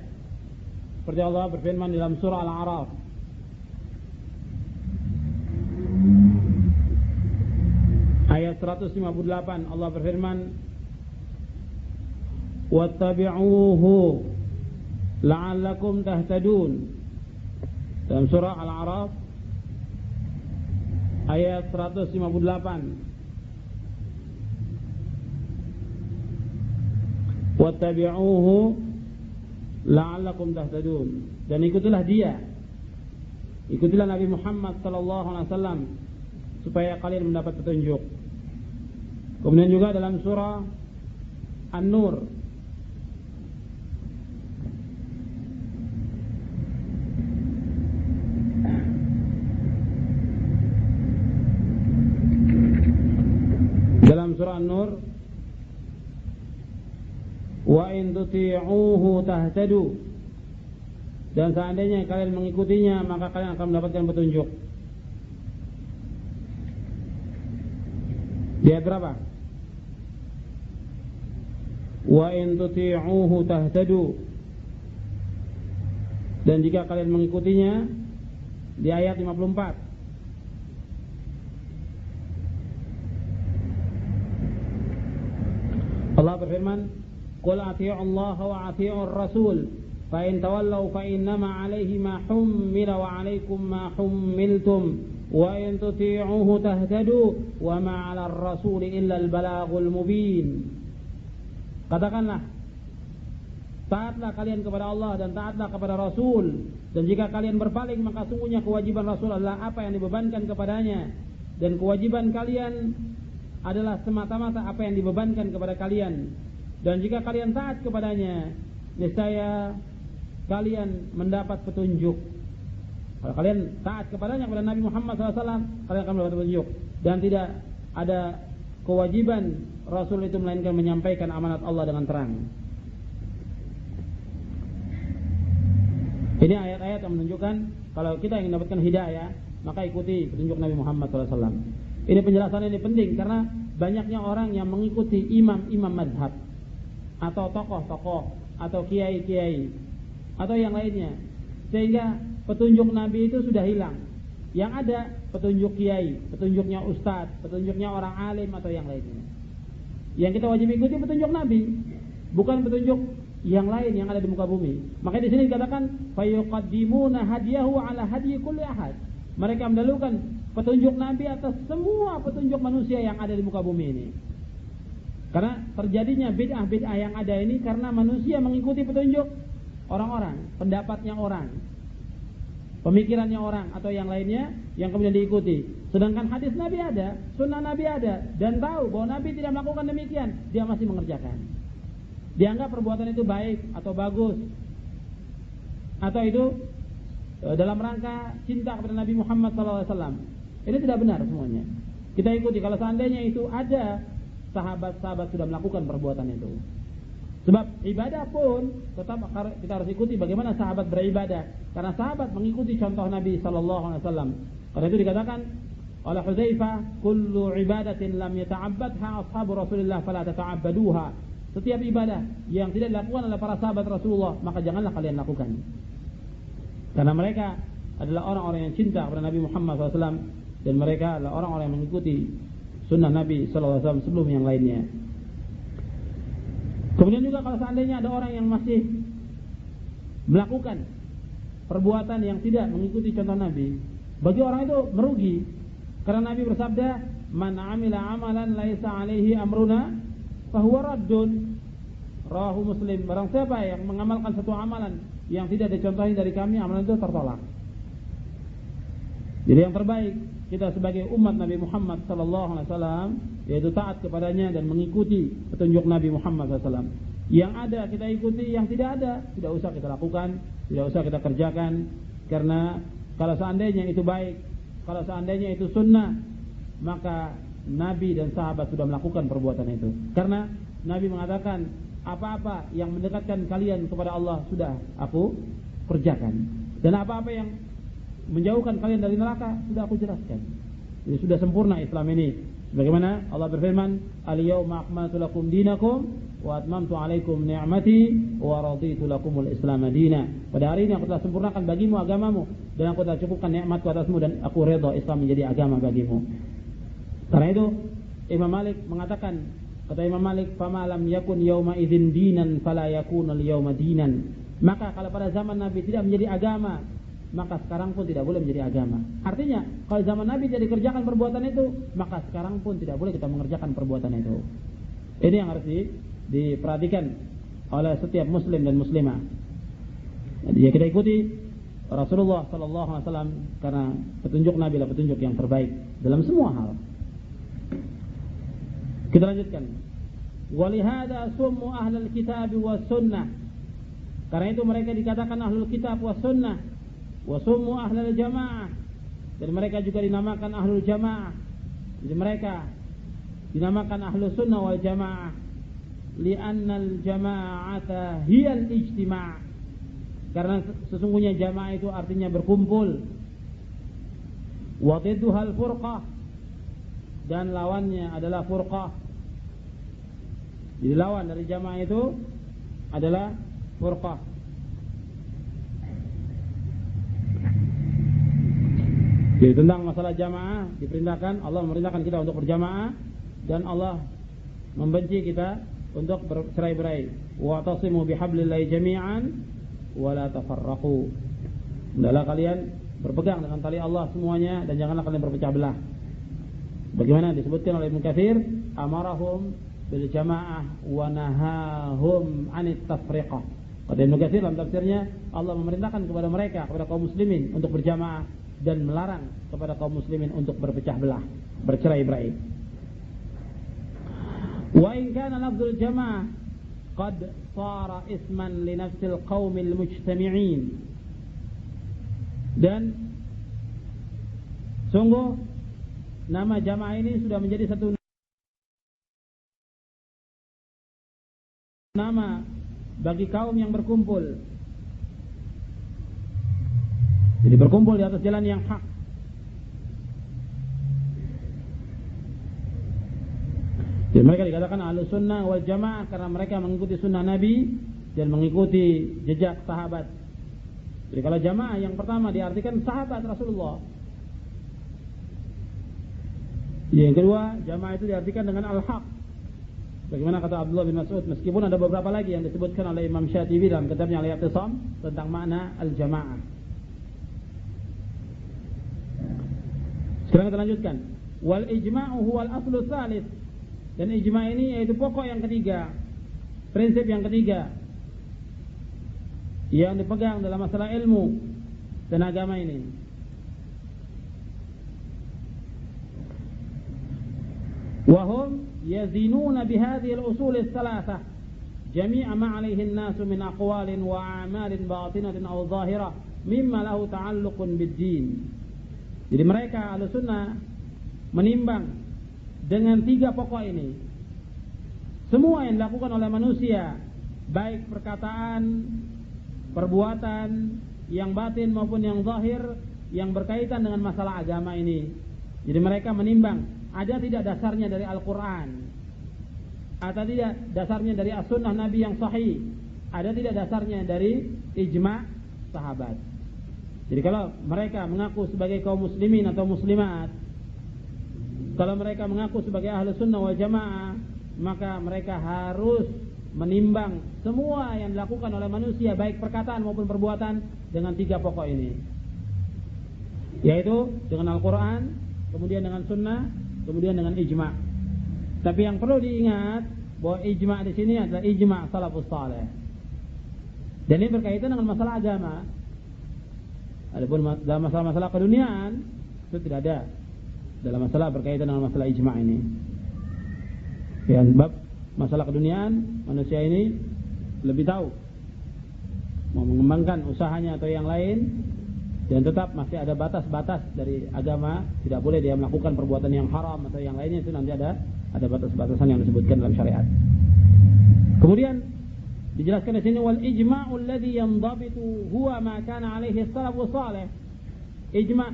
Seperti Allah berfirman dalam surah Al-A'raf, ayat 158, Allah berfirman, wattabi'uhu la'allakum tahtadun. Dalam surah Al-A'raf ayat 158, wattabi'uhu la'allakum tahtadun, dan ikutilah dia, ikutilah Nabi Muhammad SAW supaya kalian mendapat petunjuk. Kemudian juga dalam surah An-Nur surah An-Nur, wa in tuti'uhu tahtadu, dan seandainya kalian mengikutinya maka kalian akan mendapatkan petunjuk. Di ayat berapa? Wa in tuti'uhu tahtadu, dan jika kalian mengikutinya, di ayat 54. Allah berfirman, qul ati'u Allah wa ati'u Rasul, fa in tawallaw fa innama 'alaihi ma hummila wa 'alaikum ma hummiltum wa in tuti'uhu tahtadu wa ma 'alal rasul illa al-balaghul mubin. Katakanlah, taatlah kalian kepada Allah dan taatlah kepada Rasul, dan jika kalian berpaling maka sungguhnya kewajiban Rasul adalah apa yang dibebankan kepadanya, dan kewajiban kalian adalah semata-mata apa yang dibebankan kepada kalian, dan jika kalian taat kepadanya niscaya kalian mendapat petunjuk. Kalau kalian taat kepadanya, kepada Nabi Muhammad SAW, kalian akan mendapat petunjuk, dan tidak ada kewajiban Rasul itu melainkan menyampaikan amanat Allah dengan terang. Ini ayat-ayat yang menunjukkan kalau kita ingin mendapatkan hidayah, maka ikuti petunjuk Nabi Muhammad SAW. Ini penjelasan ini penting karena banyaknya orang yang mengikuti imam-imam madhab, atau tokoh-tokoh, atau kiai-kiai, atau yang lainnya, sehingga petunjuk Nabi itu sudah hilang. Yang ada petunjuk kiai, petunjuknya ustadz, petunjuknya orang alim, atau yang lainnya. Yang kita wajib ikuti petunjuk Nabi, bukan petunjuk yang lain yang ada di muka bumi. Makanya di sini dikatakan fayuqaddimuna hadiyahu ala hadiyi kulli ahad. Mereka mendahulukan petunjuk Nabi atas semua petunjuk manusia yang ada di muka bumi ini. Karena terjadinya bid'ah-bid'ah yang ada ini karena manusia mengikuti petunjuk orang-orang, pendapatnya orang, pemikirannya orang, atau yang lainnya yang kemudian diikuti. Sedangkan hadis Nabi ada, sunnah Nabi ada, dan tahu bahwa Nabi tidak melakukan demikian, dia masih mengerjakan. dianggap perbuatan itu baik atau bagus, atau itu dalam rangka cinta kepada Nabi Muhammad SAW. Ini tidak benar semuanya. Kita ikuti kalau seandainya itu ada sahabat-sahabat sudah melakukan perbuatan itu. Sebab ibadah pun tetap kita harus ikuti bagaimana sahabat beribadah, karena sahabat mengikuti contoh Nabi SAW. Karena itu dikatakan oleh Hudzaifah, kullu ibadatin lam yata'abbadha ashabu Rasulillah fala tata'abbaduha. Setiap ibadah yang tidak dilakukan oleh para sahabat Rasulullah, maka janganlah kalian lakukan. Karena mereka adalah orang-orang yang cinta kepada Nabi Muhammad SAW, dan mereka adalah orang-orang yang mengikuti sunnah Nabi SAW sebelum yang lainnya. Kemudian juga kalau seandainya ada orang yang masih melakukan perbuatan yang tidak mengikuti contoh Nabi, bagi orang itu merugi. Karena Nabi bersabda, man amila amalan laisa alaihi amruna fahuwa raddun. Rawahu Muslim. Barang siapa yang mengamalkan satu amalan yang tidak dicontohi dari kami, amalan itu tertolak. Jadi yang terbaik kita sebagai umat Nabi Muhammad SAW, yaitu taat kepadanya dan mengikuti petunjuk Nabi Muhammad SAW. Yang ada kita ikuti, yang tidak ada tidak usah kita lakukan, tidak usah kita kerjakan. Karena kalau seandainya itu baik, kalau seandainya itu sunnah, maka Nabi dan sahabat sudah melakukan perbuatan itu. Karena Nabi mengatakan, apa-apa yang mendekatkan kalian kepada Allah sudah aku kerjakan, dan apa-apa yang menjauhkan kalian dari neraka sudah aku jelaskan. Jadi sudah sempurna Islam ini. Bagaimana Allah berfirman, al-yawma akmaltu lakum dinakum wa atmamtu alaikum ni'mati wa raditu lakumul Islam madina. Pada hari ini aku telah sempurnakan bagimu agamamu, dan aku telah cukupkan nikmatku atasmu, dan aku redha Islam menjadi agama bagimu. Karena itu Imam Malik mengatakan, kata Imam Malik, fama lam yakun yauma idzin dinan fala yakunul yauma dinan. Maka kalau pada zaman Nabi tidak menjadi agama, maka sekarang pun tidak boleh menjadi agama. Artinya, kalau zaman Nabi tidak dikerjakan perbuatan itu, maka sekarang pun tidak boleh kita mengerjakan perbuatan itu. Ini yang harus diperhatikan oleh setiap muslim dan muslimah. Jadi kita ikuti Rasulullah SAW, karena petunjuk Nabi adalah petunjuk yang terbaik dalam semua hal. Kita lanjutkan. Walihada summu ahlul kitab was sunnah. Karena itu mereka dikatakan ahlul kitab was sunnah. Wasummu ahlul jamaah, dan mereka juga dinamakan ahlul jamaah. Jadi mereka dinamakan ahlus sunnah wal jamaah li'annal jama'ata hiyal ijtima'. Karena sesungguhnya jamaah itu artinya berkumpul. Wa dhidduhal furqah, dan lawannya adalah furqah. Jadi lawan dari jamaah itu adalah furqah. Jadi tentang masalah jamaah, diperintahkan, Allah memerintahkan kita untuk berjamaah, dan Allah membenci kita untuk bercerai-berai. Wa'tasimu bihablillahi jami'an wa la tafarraqu. Hendaklah kalian berpegang dengan tali Allah semuanya, dan janganlah kalian berpecah belah. Bagaimana disebutkan oleh Ibnu Katsir, amarahum bil jamaah wa nahahum 'anit tafriqah. Kata Ibnu Katsir dalam tafsirnya, Allah memerintahkan kepada mereka, kepada kaum muslimin untuk berjamaah, dan melarang kepada kaum muslimin untuk berpecah belah, bercerai-berai. Wa in kana lafzul jamaah qad sara isman li nafsil qaumil mujtami'in. Dan sungguh nama jamaah ini sudah menjadi satu nama bagi kaum yang berkumpul. Jadi berkumpul di atas jalan yang hak. Jadi mereka dikatakan ahlus sunnah wal jamaah karena mereka mengikuti sunnah Nabi dan mengikuti jejak sahabat. Jadi kalau jamaah yang pertama diartikan sahabat Rasulullah. Yang kedua, jamaah itu diartikan dengan al-haq. Bagaimana kata Abdullah bin Mas'ud, meskipun ada beberapa lagi yang disebutkan oleh Imam Syatibi dalam kitabnya Al-I'tisam tentang makna al-jamaah. Sekarang kita lanjutkan. Wal ijma'u huwal aslu tsalits. Dan ijma' ini yaitu pokok yang ketiga, prinsip yang ketiga yang dipegang dalam masalah ilmu dan agama ini. Wa hum yazinuna bihadhihi al-usul ats-tsalatsah. jami'a ma 'alaihi an-nasu min aqwalin wa a'malin batinatin aw zahirah mimma lahu ta'alluqun bid-din. Jadi mereka Ahlussunnah menimbang dengan 3 pokok ini. Semua yang dilakukan oleh manusia, baik perkataan, perbuatan, yang batin maupun yang zahir, yang berkaitan dengan masalah agama ini. Jadi mereka menimbang, ada tidak dasarnya dari Al-Quran, atau tidak dasarnya dari as-sunnah Nabi yang sahih, ada tidak dasarnya dari ijma' sahabat. Jadi kalau mereka mengaku sebagai kaum muslimin atau muslimat, kalau mereka mengaku sebagai ahlu sunnah wal jamaah, maka mereka harus menimbang semua yang dilakukan oleh manusia, baik perkataan maupun perbuatan, dengan 3 pokok ini, yaitu dengan Al-Quran, kemudian dengan sunnah, kemudian dengan ijma'. Tapi yang perlu diingat bahwa ijma' di sini adalah ijma' salafus saleh. Dan ini berkaitan dengan masalah agama. Adapun dalam masalah-masalah keduniaan itu tidak ada dalam masalah berkaitan dengan masalah ijma' ini. Ya, sebab masalah keduniaan manusia ini lebih tahu mau mengembangkan usahanya atau yang lain, dan tetap masih ada batas-batas dari agama. Tidak boleh dia melakukan perbuatan yang haram atau yang lainnya, itu nanti ada batas-batasan yang disebutkan dalam syariat. Kemudian dijelaskan di sini, wal ijma'u alladhi yandabitu huwa ma kana alaihi salafus salih. Ijma'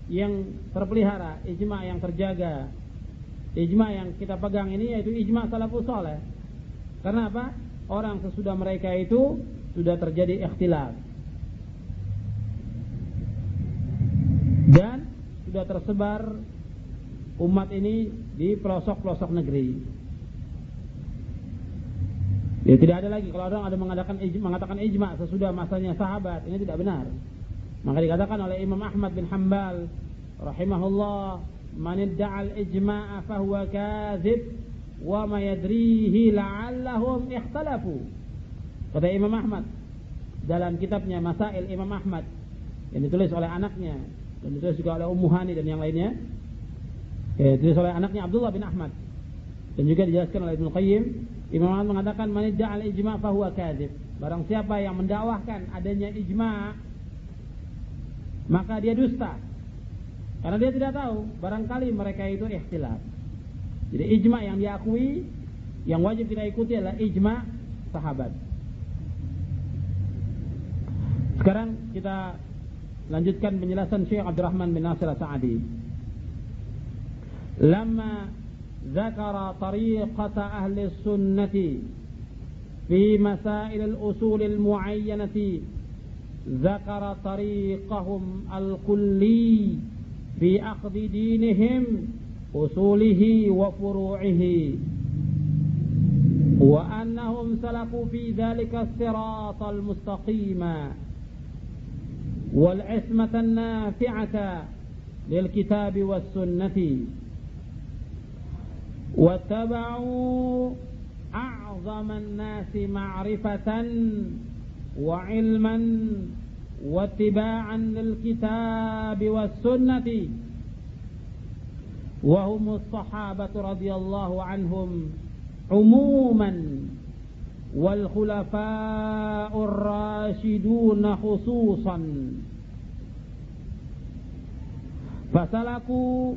yang terpelihara, ijma' yang terjaga, ijma' yang kita pegang ini yaitu ijma' salafus salih. Karena apa? Orang sesudah mereka itu sudah terjadi ikhtilaf dan sudah tersebar umat ini di pelosok-pelosok negeri. Ya, tidak ada lagi kalau orang ada mengatakan ijma' sesudah masanya sahabat, ini tidak benar. Maka dikatakan oleh Imam Ahmad bin Hanbal rahimahullah, man idda'al ijma'a fahuwa kadzib wa ma yadrihi la'allahum ikhtalafu. Kata Imam Ahmad dalam kitabnya Masail Imam Ahmad yang ditulis oleh anaknya dan ditulis juga oleh Ummu Hani dan yang lainnya, ditulis oleh anaknya Abdullah bin Ahmad, dan juga dijelaskan oleh Ibnu Qayyim. Imam Ahmad mengatakan, man idda'al ijma' fahuwa kadzib. Barang siapa yang mendakwahkan adanya ijma', maka dia dusta, karena dia tidak tahu, barangkali mereka itu ikhtilaf. Jadi ijma' yang diakui, yang wajib kita ikuti adalah ijma' sahabat. Sekarang kita lanjutkan penjelasan Syekh Abdurrahman bin Nasir As-Sa'di. Lamma dzakara tariqata ahli sunnati fi masail al-usul al-mu'ayyanati, dzakara tariqahum al-kulli fi akhdhi dinihim usulihi wa furu'ihi, wa annahum salaku fi dzalika as-siratal mustaqima والعصمة النافعة للكتاب والسنة، واتبعوا أعظم الناس معرفة وعلما واتباعا للكتاب والسنة، وهم الصحابة رضي الله عنهم عموما والخلفاء الراشدون خصوصا، فسلكوا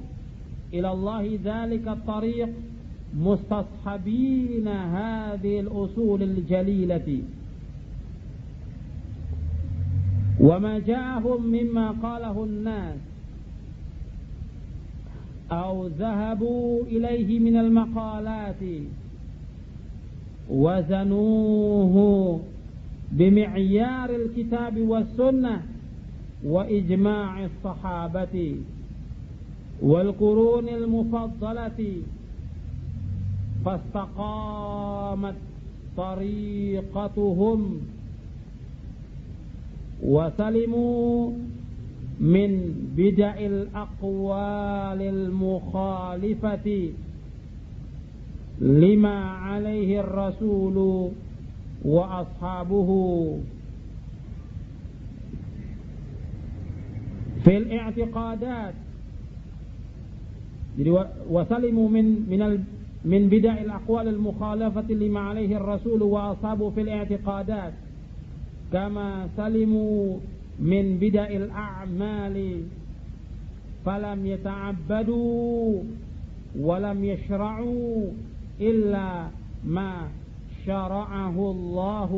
إلى الله ذلك الطريق مستصحبين هذه الأصول الجليلة، وما جاءهم مما قاله الناس أو ذهبوا إليه من المقالات وزنوه بمعيار الكتاب والسنة وإجماع الصحابة والقرون المفضلة، فاستقامت طريقتهم وسلموا من بدع الأقوال المخالفة لما عليه الرسول وأصحابه في الاعتقادات. Jadi wasalimu min bid'il aqwal al-mukhalafati lima alaihi ar-rasul wa ashabu fil i'tiqadat kama salimu min bid'il a'mali falam yata'abbadu wa lam yashra'u illa ma syara'ahu Allah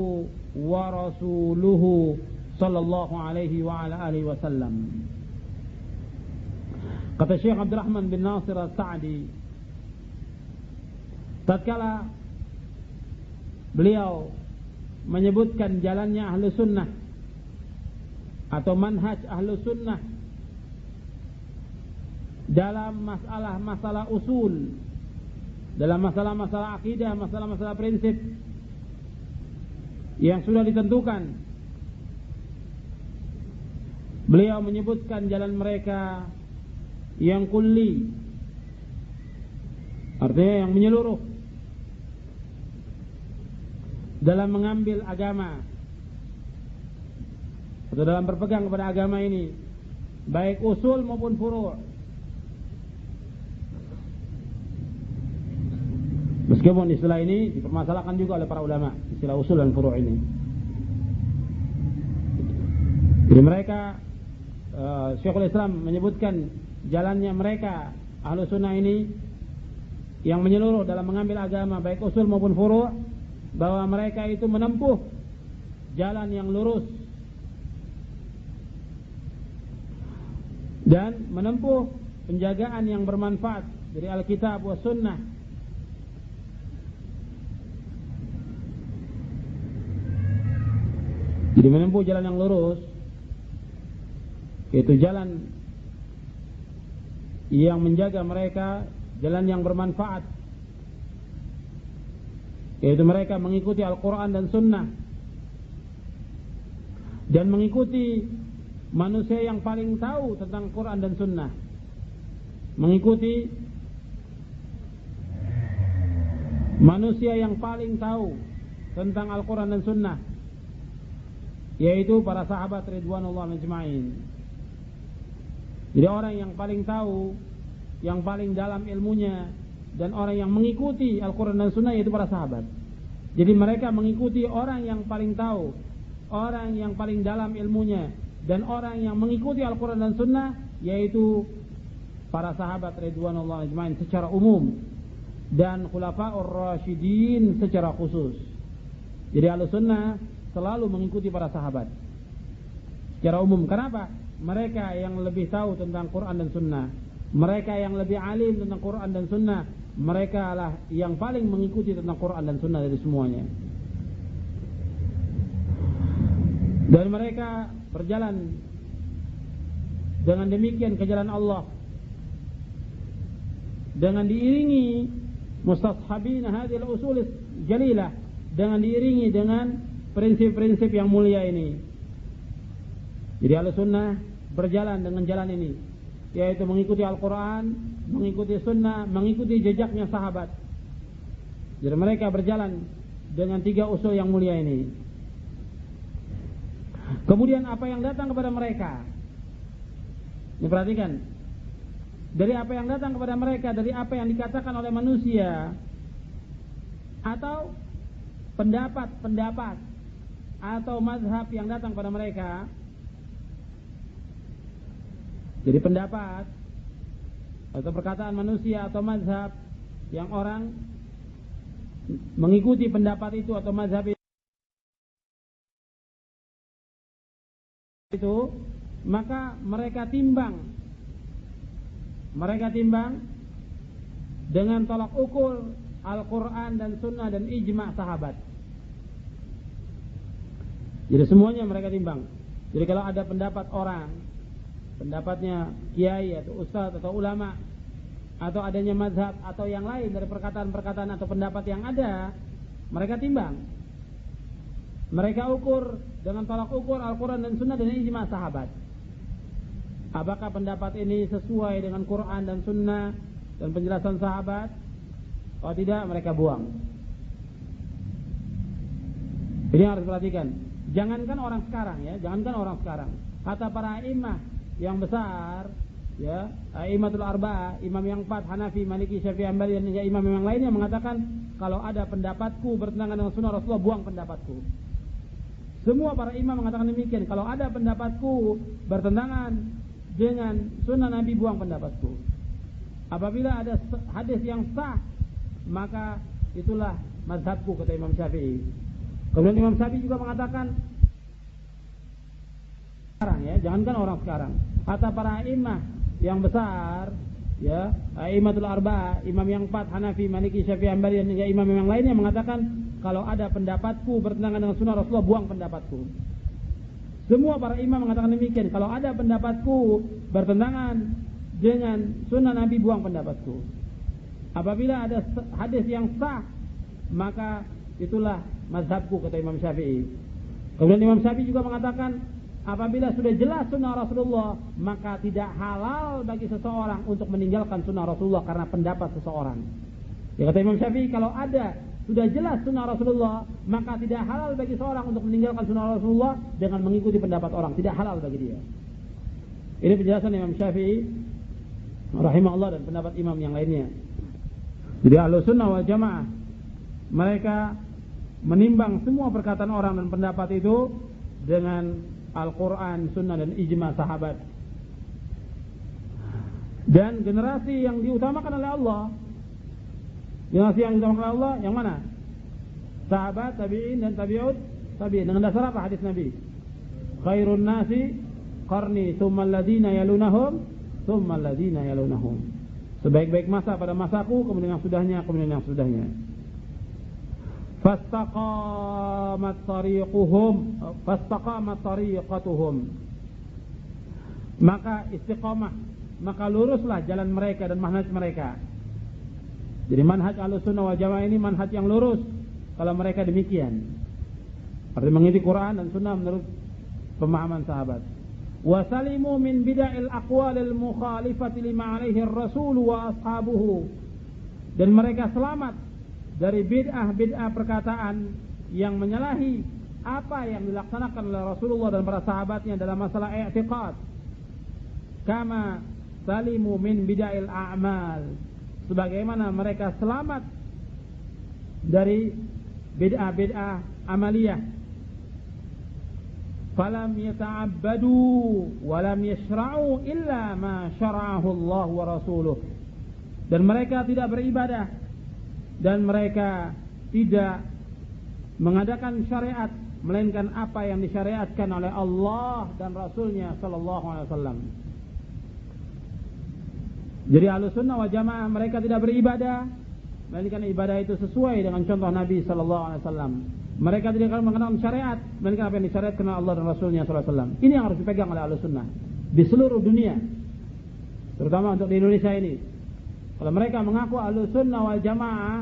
wa rasuluhu sallallahu alaihi wa ala alihi wasallam. Kata Syekh Abdurrahman bin Nasir As-Sa'di, tatkala beliau menyebutkan jalannya ahlu sunnah atau manhaj ahlu sunnah dalam masalah-masalah usul, dalam masalah-masalah akidah, masalah-masalah prinsip yang sudah ditentukan, beliau menyebutkan jalan mereka yang kulli, artinya yang menyeluruh dalam mengambil agama atau dalam berpegang kepada agama ini, baik usul maupun furu'. Meskipun istilah ini dipermasalahkan juga oleh para ulama, istilah usul dan furu' ini. Jadi mereka, Syekhul Islam menyebutkan jalannya mereka ahlu sunnah ini yang menyeluruh dalam mengambil agama baik usul maupun furu', bahwa mereka itu menempuh jalan yang lurus dan menempuh penjagaan yang bermanfaat dari Alkitab wa Sunnah. Jadi menempuh jalan yang lurus, yaitu jalan yang menjaga mereka, jalan yang bermanfaat, yaitu mereka mengikuti Al-Quran dan Sunnah dan mengikuti manusia yang paling tahu tentang Quran dan Sunnah, mengikuti manusia yang paling tahu tentang Al-Quran dan Sunnah, yaitu para sahabat ridwanullah majma'in. Jadi orang yang paling tahu, yang paling dalam ilmunya, dan orang yang mengikuti Al-Quran dan Sunnah yaitu para sahabat. Jadi mereka mengikuti orang yang paling tahu, orang yang paling dalam ilmunya, dan orang yang mengikuti Al-Quran dan Sunnah yaitu para sahabat ridwanullah majma'in secara umum, dan khulafa'ur rasyidin secara khusus. Jadi Ahlussunnah selalu mengikuti para sahabat secara umum. Kenapa? Mereka yang lebih tahu tentang Quran dan Sunnah, mereka yang lebih alim tentang Quran dan Sunnah, mereka lah yang paling mengikuti tentang Quran dan Sunnah dari semuanya. Dan mereka berjalan dengan demikian ke jalan Allah dengan diiringi mustashabina hadhil usul jalilah, dengan diiringi dengan prinsip-prinsip yang mulia ini. Jadi Ahlussunnah berjalan dengan jalan ini, yaitu mengikuti Al-Quran, mengikuti Sunnah, mengikuti jejaknya sahabat. Jadi mereka berjalan dengan 3 usul yang mulia ini. Kemudian apa yang datang kepada mereka, ini perhatikan, dari apa yang datang kepada mereka, dari apa yang dikatakan oleh manusia, atau pendapat-pendapat atau mazhab yang datang pada mereka. Jadi pendapat atau perkataan manusia atau mazhab yang orang mengikuti pendapat itu atau mazhab itu, maka mereka timbang dengan tolak ukur Al-Quran dan Sunnah dan ijma' sahabat. Jadi semuanya mereka timbang. Jadi kalau ada pendapat orang, pendapatnya kiai atau ustaz atau ulama, atau adanya mazhab atau yang lain dari perkataan-perkataan atau pendapat yang ada, mereka timbang, mereka ukur dengan tolak ukur Al-Quran dan Sunnah dan ijma' sahabat. Apakah pendapat ini sesuai dengan Quran dan Sunnah dan penjelasan sahabat? Kalau tidak, mereka buang. Ini harus perhatikan. Jangankan orang sekarang ya, jangankan orang sekarang. Kata para imam yang besar ya, A'immatul Arba'ah, imam yang 4, Hanafi, Maliki, Syafi'i, Hambali dan imam yang lainnya mengatakan kalau ada pendapatku bertentangan dengan sunnah Rasulullah, buang pendapatku. Semua para imam mengatakan demikian. Kalau ada pendapatku bertentangan dengan sunnah Nabi, buang pendapatku. Apabila ada hadis yang sah, maka itulah mazhabku, kata Imam Syafi'i. Kemudian Imam Syafi'i juga mengatakan sekarang, ya, jangankan orang sekarang, hatta para imam yang besar, ya, A'immatul Arba'ah, imam yang 4, Hanafi, Maliki, Syafi'i, Hambali dan imam yang lainnya mengatakan kalau ada pendapatku bertentangan dengan sunnah Rasulullah, buang pendapatku. Semua para imam mengatakan demikian. Kalau ada pendapatku bertentangan dengan sunnah Nabi, buang pendapatku. Apabila ada hadis yang sah, maka itulah mazhabku, kata Imam Syafi'i. Kemudian Imam Syafi'i juga mengatakan apabila sudah jelas sunnah Rasulullah, maka tidak halal bagi seseorang untuk meninggalkan sunnah Rasulullah karena pendapat seseorang. Ya, kata Imam Syafi'i, kalau ada sudah jelas sunnah Rasulullah, maka tidak halal bagi seorang untuk meninggalkan sunnah Rasulullah dengan mengikuti pendapat orang. Tidak halal bagi dia. Ini penjelasan Imam Syafi'i rahimahullah dan pendapat imam yang lainnya. Jadi Ahlussunnah wal Jamaah, mereka menimbang semua perkataan orang dan pendapat itu dengan Al-Quran, Sunnah dan ijma sahabat. Dan generasi yang diutamakan oleh Allah, generasi yang diutamakan oleh Allah yang mana? Sahabat, tabi'in dan tabi'ut tabi'in. Dengan dasar apa hadis Nabi? Khairun nasi qarni, thumma alladhina yalunahum, thumma alladhina yalunahum. Sebaik-baik masa pada masaku, kemudian yang sudahnya, kemudian yang sudahnya. Fastaqamat tariqatuhum. Maka istiqamah, maka luruslah jalan mereka dan manhaj mereka. Jadi manhaj Ahlussunnah wal Jamaah ini manhaj yang lurus kalau mereka demikian. Artinya mengikuti Quran dan Sunnah menurut pemahaman sahabat. Wa salimu min bid'il aqwalil mukhalifati lima alaihi ar-rasul wa ashabuhu. Dan mereka selamat dari bid'ah perkataan yang menyalahi apa yang dilaksanakan oleh Rasulullah dan para sahabatnya dalam masalah i'tiqad. Kama salimu min bid'il a'mal. Sebagaimana mereka selamat dari bid'ah amaliyah. Falam yata'abbadu walam yashra'u illa ma syara'ahu Allah wa rasuluh. Dan mereka tidak beribadah dan mereka tidak mengadakan syariat melainkan apa yang disyariatkan oleh Allah dan Rasulnya sallallahu alaihi wasallam. Jadi Ahlussunnah wal Jamaah mereka tidak beribadah melainkan ibadah itu sesuai dengan contoh Nabi sallallahu alaihi wasallam. Mereka tidak akan mengenal syariat melainkan apa yang disyariatkan oleh Allah dan Rasulnya sallallahu alaihi wasallam. Ini yang harus dipegang oleh Ahlussunnah di seluruh dunia, terutama untuk di Indonesia ini. Kalau mereka mengaku Ahlussunnah wal Jamaah,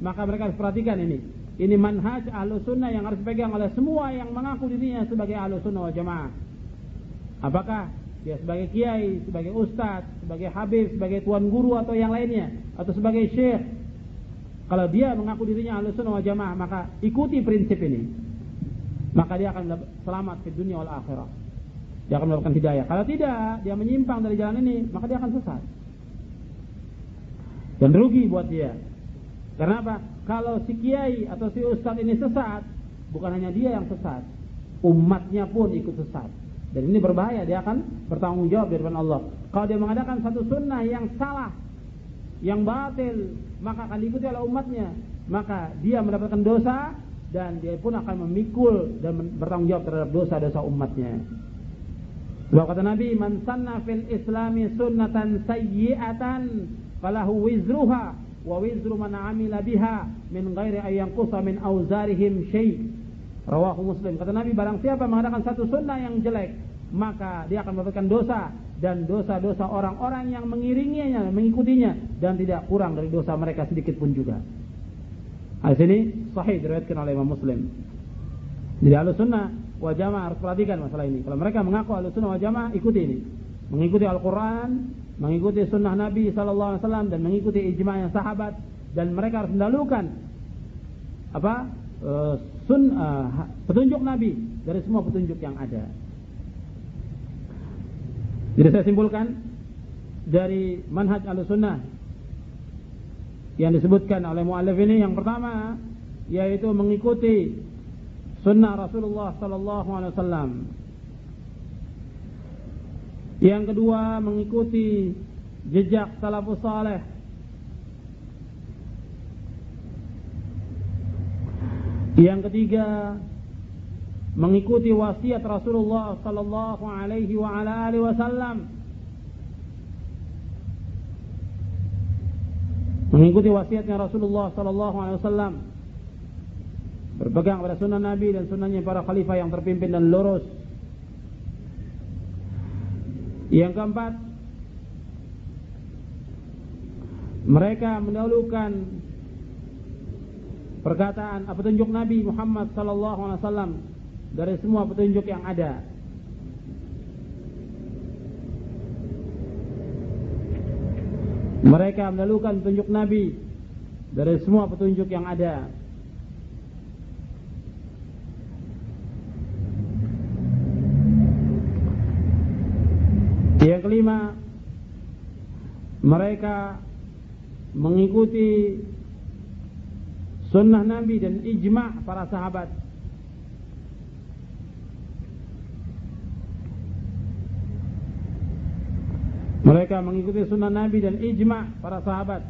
maka mereka harus perhatikan ini. Ini manhaj Ahlussunnah yang harus dipegang oleh semua yang mengaku dirinya sebagai Ahlussunnah wal Jamaah. Apakah dia sebagai kiai, sebagai ustadz, sebagai habib, sebagai tuan guru atau yang lainnya, atau sebagai syekh. Kalau dia mengaku dirinya Ahlussunnah wal Jamaah, maka ikuti prinsip ini. Maka dia akan selamat di dunia wal akhirah. Dia akan mendapatkan hidayah. Kalau tidak, dia menyimpang dari jalan ini, maka dia akan sesat. Dan rugi buat dia. Karena apa? Kalau si kiai atau si ustadz ini sesat, bukan hanya dia yang sesat, umatnya pun ikut sesat. Dan ini berbahaya, dia akan bertanggung jawab di depan Allah. Kalau dia mengadakan satu sunnah yang salah, yang batil, maka akan diikuti oleh umatnya, maka dia mendapatkan dosa dan dia pun akan memikul dan bertanggung jawab terhadap dosa-dosa umatnya. Sebab kata Nabi, man sanna fil islami sunnatan sayyi'atan falahu wizruha wa wizru man amila biha min ghairi ay yanqusa min auzarihim syai'. Rawahu Muslim. Kata Nabi, barang siapa mengadakan satu sunnah yang jelek, maka dia akan mendapatkan dosa dan dosa-dosa orang-orang yang mengiringinya, mengikutinya, dan tidak kurang dari dosa mereka sedikit pun juga. Hadis ini sahih diriwayatkan oleh Imam Muslim. Jadi Ahlussunnah wal Jamaah harus perhatikan masalah ini. Kalau mereka mengaku Ahlussunnah wal Jamaah, ikuti ini. Mengikuti Al-Quran, mengikuti sunnah Nabi sallallahu alaihi wasallam, dan mengikuti ijma' yang sahabat, dan mereka harus mendahulukan petunjuk Nabi dari semua petunjuk yang ada. Jadi saya simpulkan, dari manhaj Ahlussunnah yang disebutkan oleh muallif ini, yang pertama yaitu mengikuti sunnah Rasulullah sallallahu alaihi wasallam. Yang kedua, mengikuti jejak salafus saleh. Yang ketiga, mengikuti wasiat Rasulullah sallallahu alaihi wa ala alihi wasallam. Mengikuti wasiatnya Rasulullah sallallahu alaihi wasallam, berpegang pada sunnah Nabi dan sunnahnya para khalifah yang terpimpin dan lurus. Yang keempat, mereka mendahulukan perkataan petunjuk Nabi Muhammad sallallahu alaihi wasallam dari semua petunjuk yang ada. Mereka mendahulukan petunjuk Nabi dari semua petunjuk yang ada. Yang kelima, mereka mengikuti sunnah Nabi dan ijma' para sahabat. Mereka mengikuti sunnah Nabi dan ijma' para sahabat.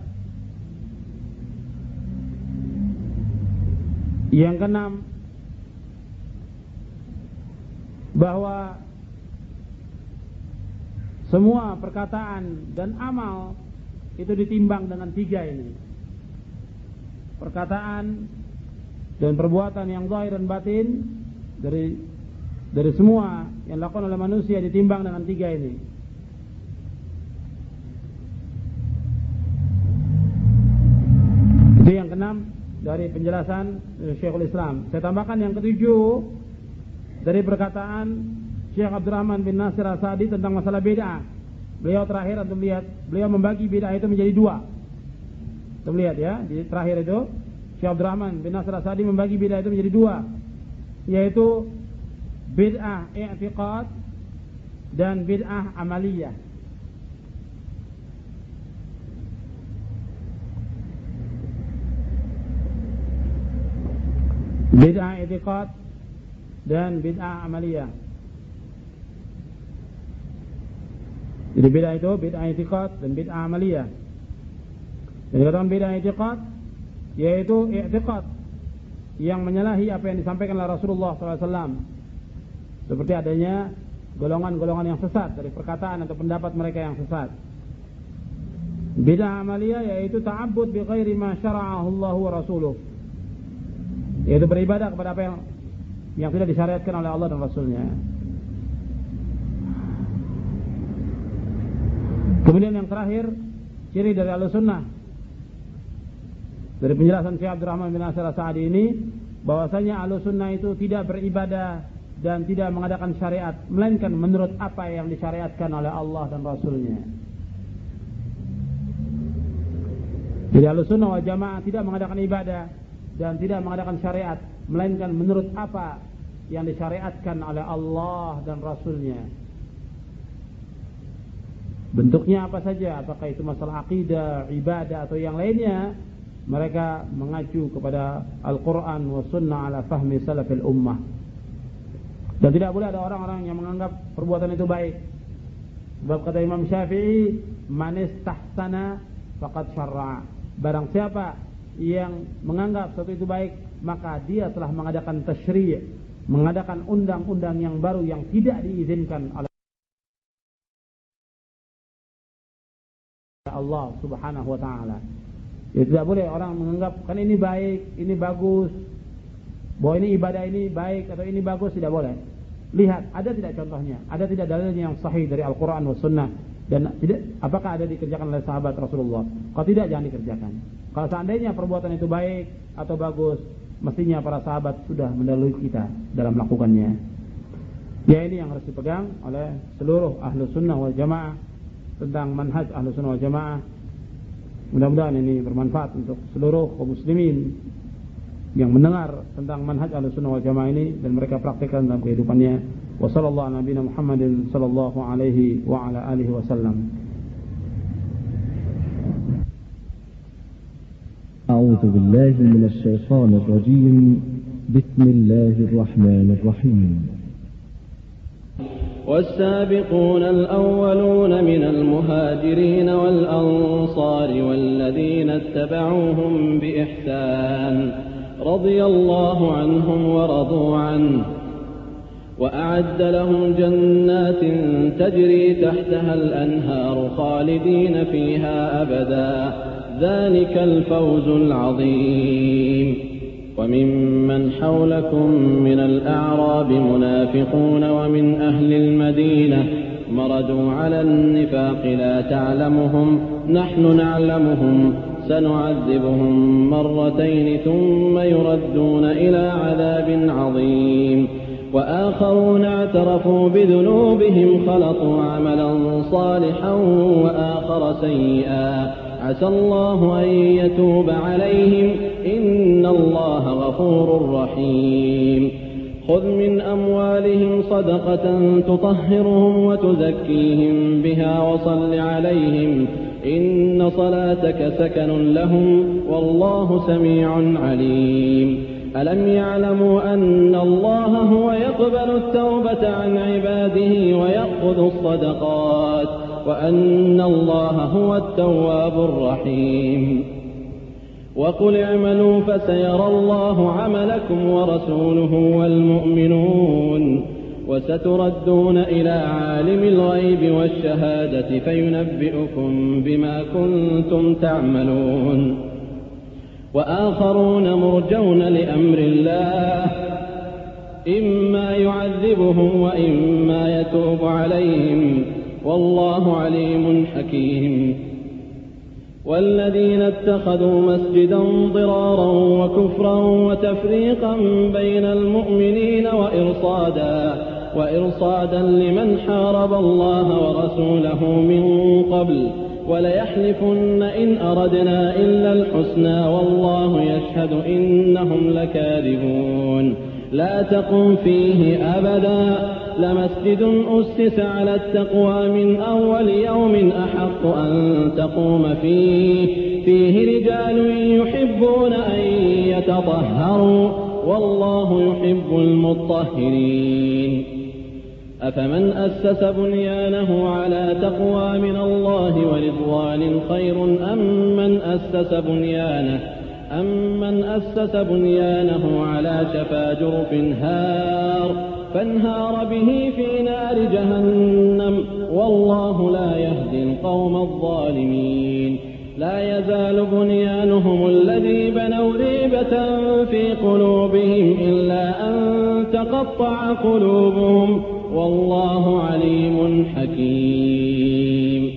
Yang keenam, bahwa semua perkataan dan amal itu ditimbang dengan tiga ini. Perkataan dan perbuatan yang zahir dan batin dari semua yang dilakukan oleh manusia ditimbang dengan tiga ini. Itu yang keenam dari penjelasan Syekhul Islam. Saya tambahkan yang ketujuh dari perkataan Syekh Abdurrahman bin Nasir As-Sa'di tentang masalah bid'ah. Beliau terakhir, antum lihat, beliau membagi bid'ah itu menjadi dua. Antum lihat ya, di terakhir itu Syekh Abdurrahman bin Nasir As-Sa'di membagi bid'ah itu menjadi dua, yaitu bid'ah i'tiqad dan bid'ah amaliyah. Bid'ah i'tiqad dan bid'ah amaliyah. Jadi bid'ah itu bid'ah i'tiqad dan bid'ah amaliyah. Dan dikatakan bid'ah i'tiqad yaitu i'tiqad yang menyalahi apa yang disampaikan oleh Rasulullah SAW, seperti adanya golongan-golongan yang sesat dari perkataan atau pendapat mereka yang sesat. Bid'ah amaliyah yaitu ta'abbud bi ghairi ma syara'ahu Allah wa rasuluh, yaitu beribadah kepada apa yang tidak disyariatkan oleh Allah dan Rasulnya. Kemudian yang terakhir, ciri dari Ahlussunnah dari penjelasan Syekh Abdurrahman bin Nasir As-Sa'di ini, bahwasanya Ahlussunnah itu tidak beribadah dan tidak mengadakan syariat melainkan menurut apa yang disyariatkan oleh Allah dan Rasulnya. Jadi Ahlussunnah wal Jamaah tidak mengadakan ibadah dan tidak mengadakan syariat melainkan menurut apa yang disyariatkan oleh Allah dan Rasulnya. Bentuknya apa saja, apakah itu masalah akidah, ibadah atau yang lainnya, mereka mengacu kepada Al-Quran wa Sunnah ala fahmi salafil ummah. Dan tidak boleh ada orang-orang yang menganggap perbuatan itu baik. Sebab kata Imam Syafi'i, man istahsana faqad syarra'a. Barang siapa yang menganggap sesuatu itu baik, maka dia telah mengadakan tasyri', mengadakan undang-undang yang baru yang tidak diizinkan oleh Allah Subhanahu wa ta'ala. Ya, tidak boleh orang menganggap kan ini baik, ini bagus, bahwa ini ibadah ini baik atau ini bagus, tidak boleh. Lihat, ada tidak contohnya? Ada tidak dalilnya yang sahih dari Al-Quran wa Sunnah? Dan tidak, apakah ada dikerjakan oleh sahabat Rasulullah? Kalau tidak, jangan dikerjakan. Kalau seandainya perbuatan itu baik atau bagus, mestinya para sahabat sudah mendahului kita dalam melakukannya. Ya, ini yang harus dipegang oleh seluruh Ahlussunnah wal Jamaah tentang manhaj Ahlussunnah wal Jamaah. Mudah-mudahan ini bermanfaat untuk seluruh kaum muslimin yang mendengar tentang manhaj Ahlussunnah wal Jamaah ini dan mereka praktikkan dalam kehidupannya. Wassallallahu ala nabiyina Muhammadin sallallahu alaihi wa ala alihi wasallam. أعوذ بالله من الشيطان الرجيم. بسم الله الرحمن الرحيم. والسابقون الأولون من المهاجرين والأنصار والذين اتبعوهم بإحسان رضي الله عنهم ورضوا عنه وأعد لهم جنات تجري تحتها الأنهار خالدين فيها أبدا ذلك الفوز العظيم. وممن حولكم من الأعراب منافقون ومن أهل المدينة مردوا على النفاق لا تعلمهم نحن نعلمهم سنعذبهم مرتين ثم يردون إلى عذاب عظيم. وآخرون اعترفوا بذنوبهم خلطوا عملا صالحا وآخر سيئا عسى الله أن يتوب عليهم إن الله غفور رحيم. خذ من أموالهم صدقة تطهرهم وتزكيهم بها وصل عليهم إن صلاتك سكن لهم والله سميع عليم. ألم يعلموا أن الله هو يقبل التوبة عن عباده ويأخذ الصدقات وأن الله هو التواب الرحيم. وقل اعملوا فسيرى الله عملكم ورسوله والمؤمنون وستردون إلى عالم الغيب والشهادة فينبئكم بما كنتم تعملون. وآخرون مرجون لأمر الله إما يعذبهم وإما يتوب عليهم والله عليم حكيم. والذين اتخذوا مسجدا ضرارا وكفرا وتفريقا بين المؤمنين وإرصادا لمن حارب الله ورسوله من قبل وليحلفن إن أردنا إلا الحسنى والله يشهد إنهم لكاذبون. لا تقم فيه أبدا لمسجد أسس على التقوى من أول يوم أحق أن تقوم فيه رجال يحبون أن يتطهروا والله يحب المطهرين. أفمن أسس بنيانه على تقوى من الله ورضوان خير أم من أسس بنيانه على شفا جرف فانهار به في نار جهنم والله لا يهدي القوم الظالمين. لا يزال بنيانهم الذي بنوا ريبة في قلوبهم إلا أن تقطع قلوبهم والله عليم حكيم.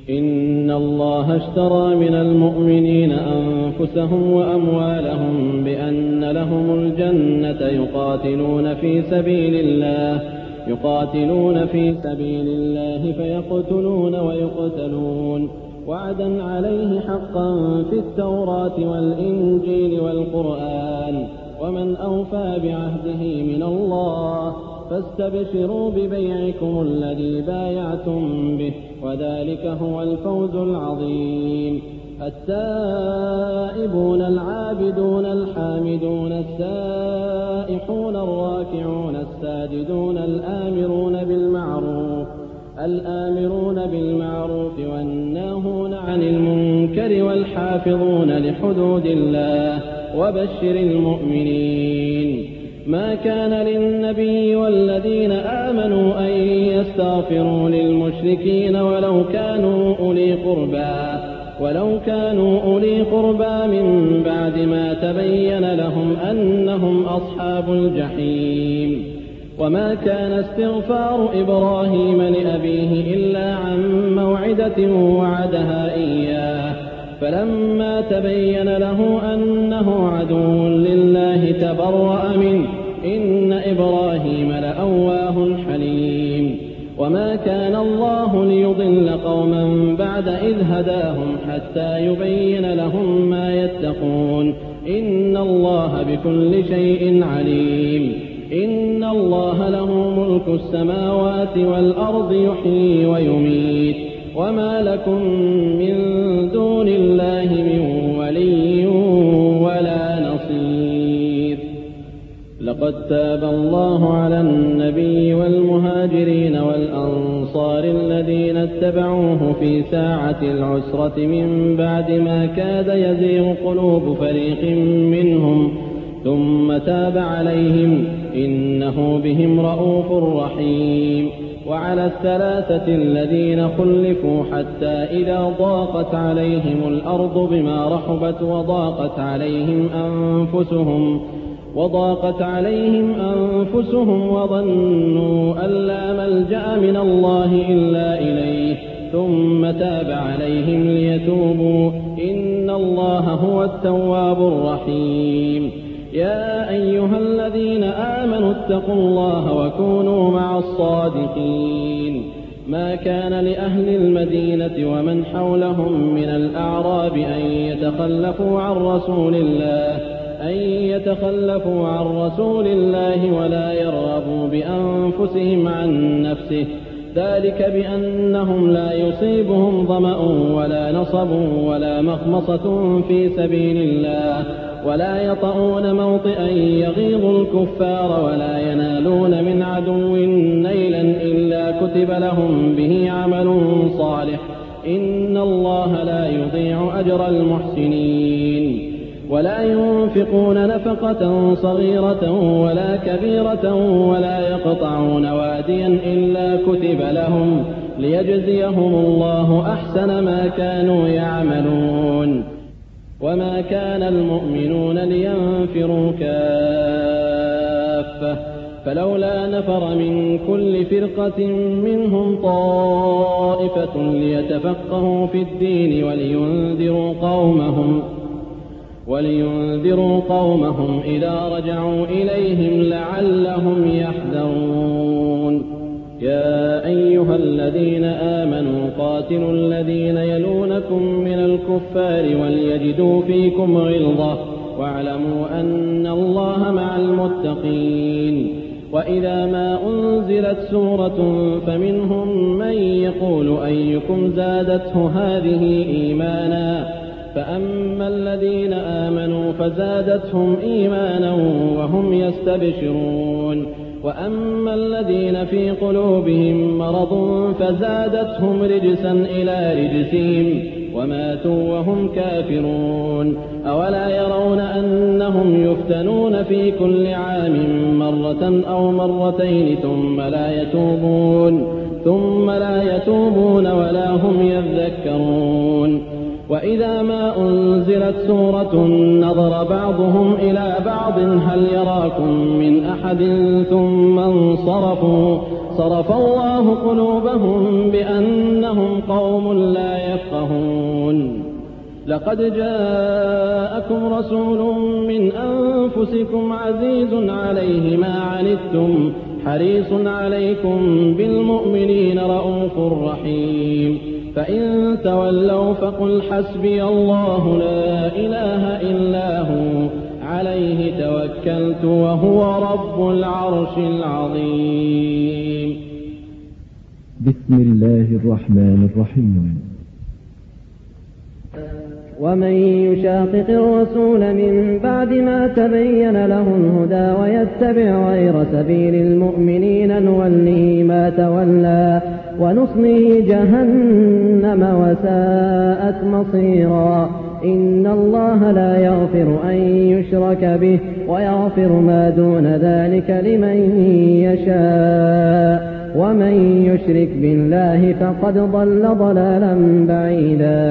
إن الله اشترى من المؤمنين أنفسهم وأموالهم بأن لهم الجنة يقاتلون في سبيل الله فيقتلون ويقتلون وعدا عليه حقا في التوراة والإنجيل والقرآن ومن أوفى بعهده من الله فاستبشروا ببيعكم الذي بايعتم به وذلك هو الفوز العظيم. التائبون العابدون الحامدون السائحون الراكعون الساجدون الآمرون بالمعروف والناهون عن المنكر والحافظون لحدود الله وبشر المؤمنين. ما كان للنبي والذين آمنوا أن يستغفروا للمشركين ولو كانوا أولي قربى من بعد ما تبين لهم أنهم أصحاب الجحيم. وما كان استغفار إبراهيم لأبيه إلا عن موعدة وعدها إياه فلما تبين له أنه عدو لله تبرأ منه إن إبراهيم لأواه حليم. وما كان الله ليضل قوما بعد إذ هداهم حتى يبين لهم ما يتقون إن الله بكل شيء عليم. إن الله له ملك السماوات والأرض يحيي ويميت وما لكم من دون الله من ولي لقد تاب الله على النبي والمهاجرين والأنصار الذين اتبعوه في ساعة العسرة من بعد ما كاد يزيغ قلوب فريق منهم ثم تاب عليهم إنه بهم رءوف رحيم. وعلى الثلاثة الذين خلفوا حتى إذا ضاقت عليهم الأرض بما رحبت وضاقت عليهم أنفسهم وظنوا أن لا ملجأ من الله إلا إليه ثم تاب عليهم ليتوبوا إن الله هو التواب الرحيم. يا أيها الذين آمنوا اتقوا الله وكونوا مع الصادقين. ما كان لأهل المدينة ومن حولهم من الأعراب أن يتخلفوا عن رسول الله ولا يرغبوا بأنفسهم عن نفسه، ذلك بأنهم لا يصيبهم ظمأ ولا نصب ولا مخمصة في سبيل الله ولا يطؤون موطئا يغيظ الكفار ولا ينالون من عدو نيلا إلا كتب لهم به عمل صالح إن الله لا يضيع أجر المحسنين. ولا ينفقون نفقة صغيرة ولا كبيرة ولا يقطعون واديا إلا كتب لهم ليجزيهم الله أحسن ما كانوا يعملون. وما كان المؤمنون لينفروا كافة فلولا نفر من كل فرقة منهم طائفة ليتفقهوا في الدين ولينذروا قومهم إذا رجعوا إليهم لعلهم يحذرون. يا أيها الذين آمنوا قاتلوا الذين يلونكم من الكفار وليجدوا فيكم غلظة واعلموا أن الله مع المتقين. وإذا ما أنزلت سورة فمنهم من يقول أيكم زادته هذه إيمانا فأما الذين آمنوا فزادتهم إيمانا وهم يستبشرون وأما الذين في قلوبهم مرض فزادتهم رجسا إلى رجسهم وماتوا وهم كافرون. أولا يرون أنهم يفتنون في كل عام مرة أو مرتين ثم لا يتوبون ولا هم يذكرون. وإذا ما أنزلت سورة نظر بعضهم إلى بعض هل يراكم من أحد ثم انصرفوا صرف الله قلوبهم بأنهم قوم لا يفقهون. لقد جاءكم رسول من أنفسكم عزيز عليه ما عنتم حريص عليكم بالمؤمنين رءوف رحيم. فإن تولوا فقل حسبي الله لا إله إلا هو عليه توكلت وهو رب العرش العظيم. بسم الله الرحمن الرحيم. ومن يشاقق الرسول من بعد ما تبين له الهدى ويتبع غير سبيل المؤمنين نوله ما تولى ونصله جهنم وساءت مصيرا. إن الله لا يغفر أن يشرك به ويغفر ما دون ذلك لمن يشاء ومن يشرك بالله فقد ضل ضلالا بعيدا.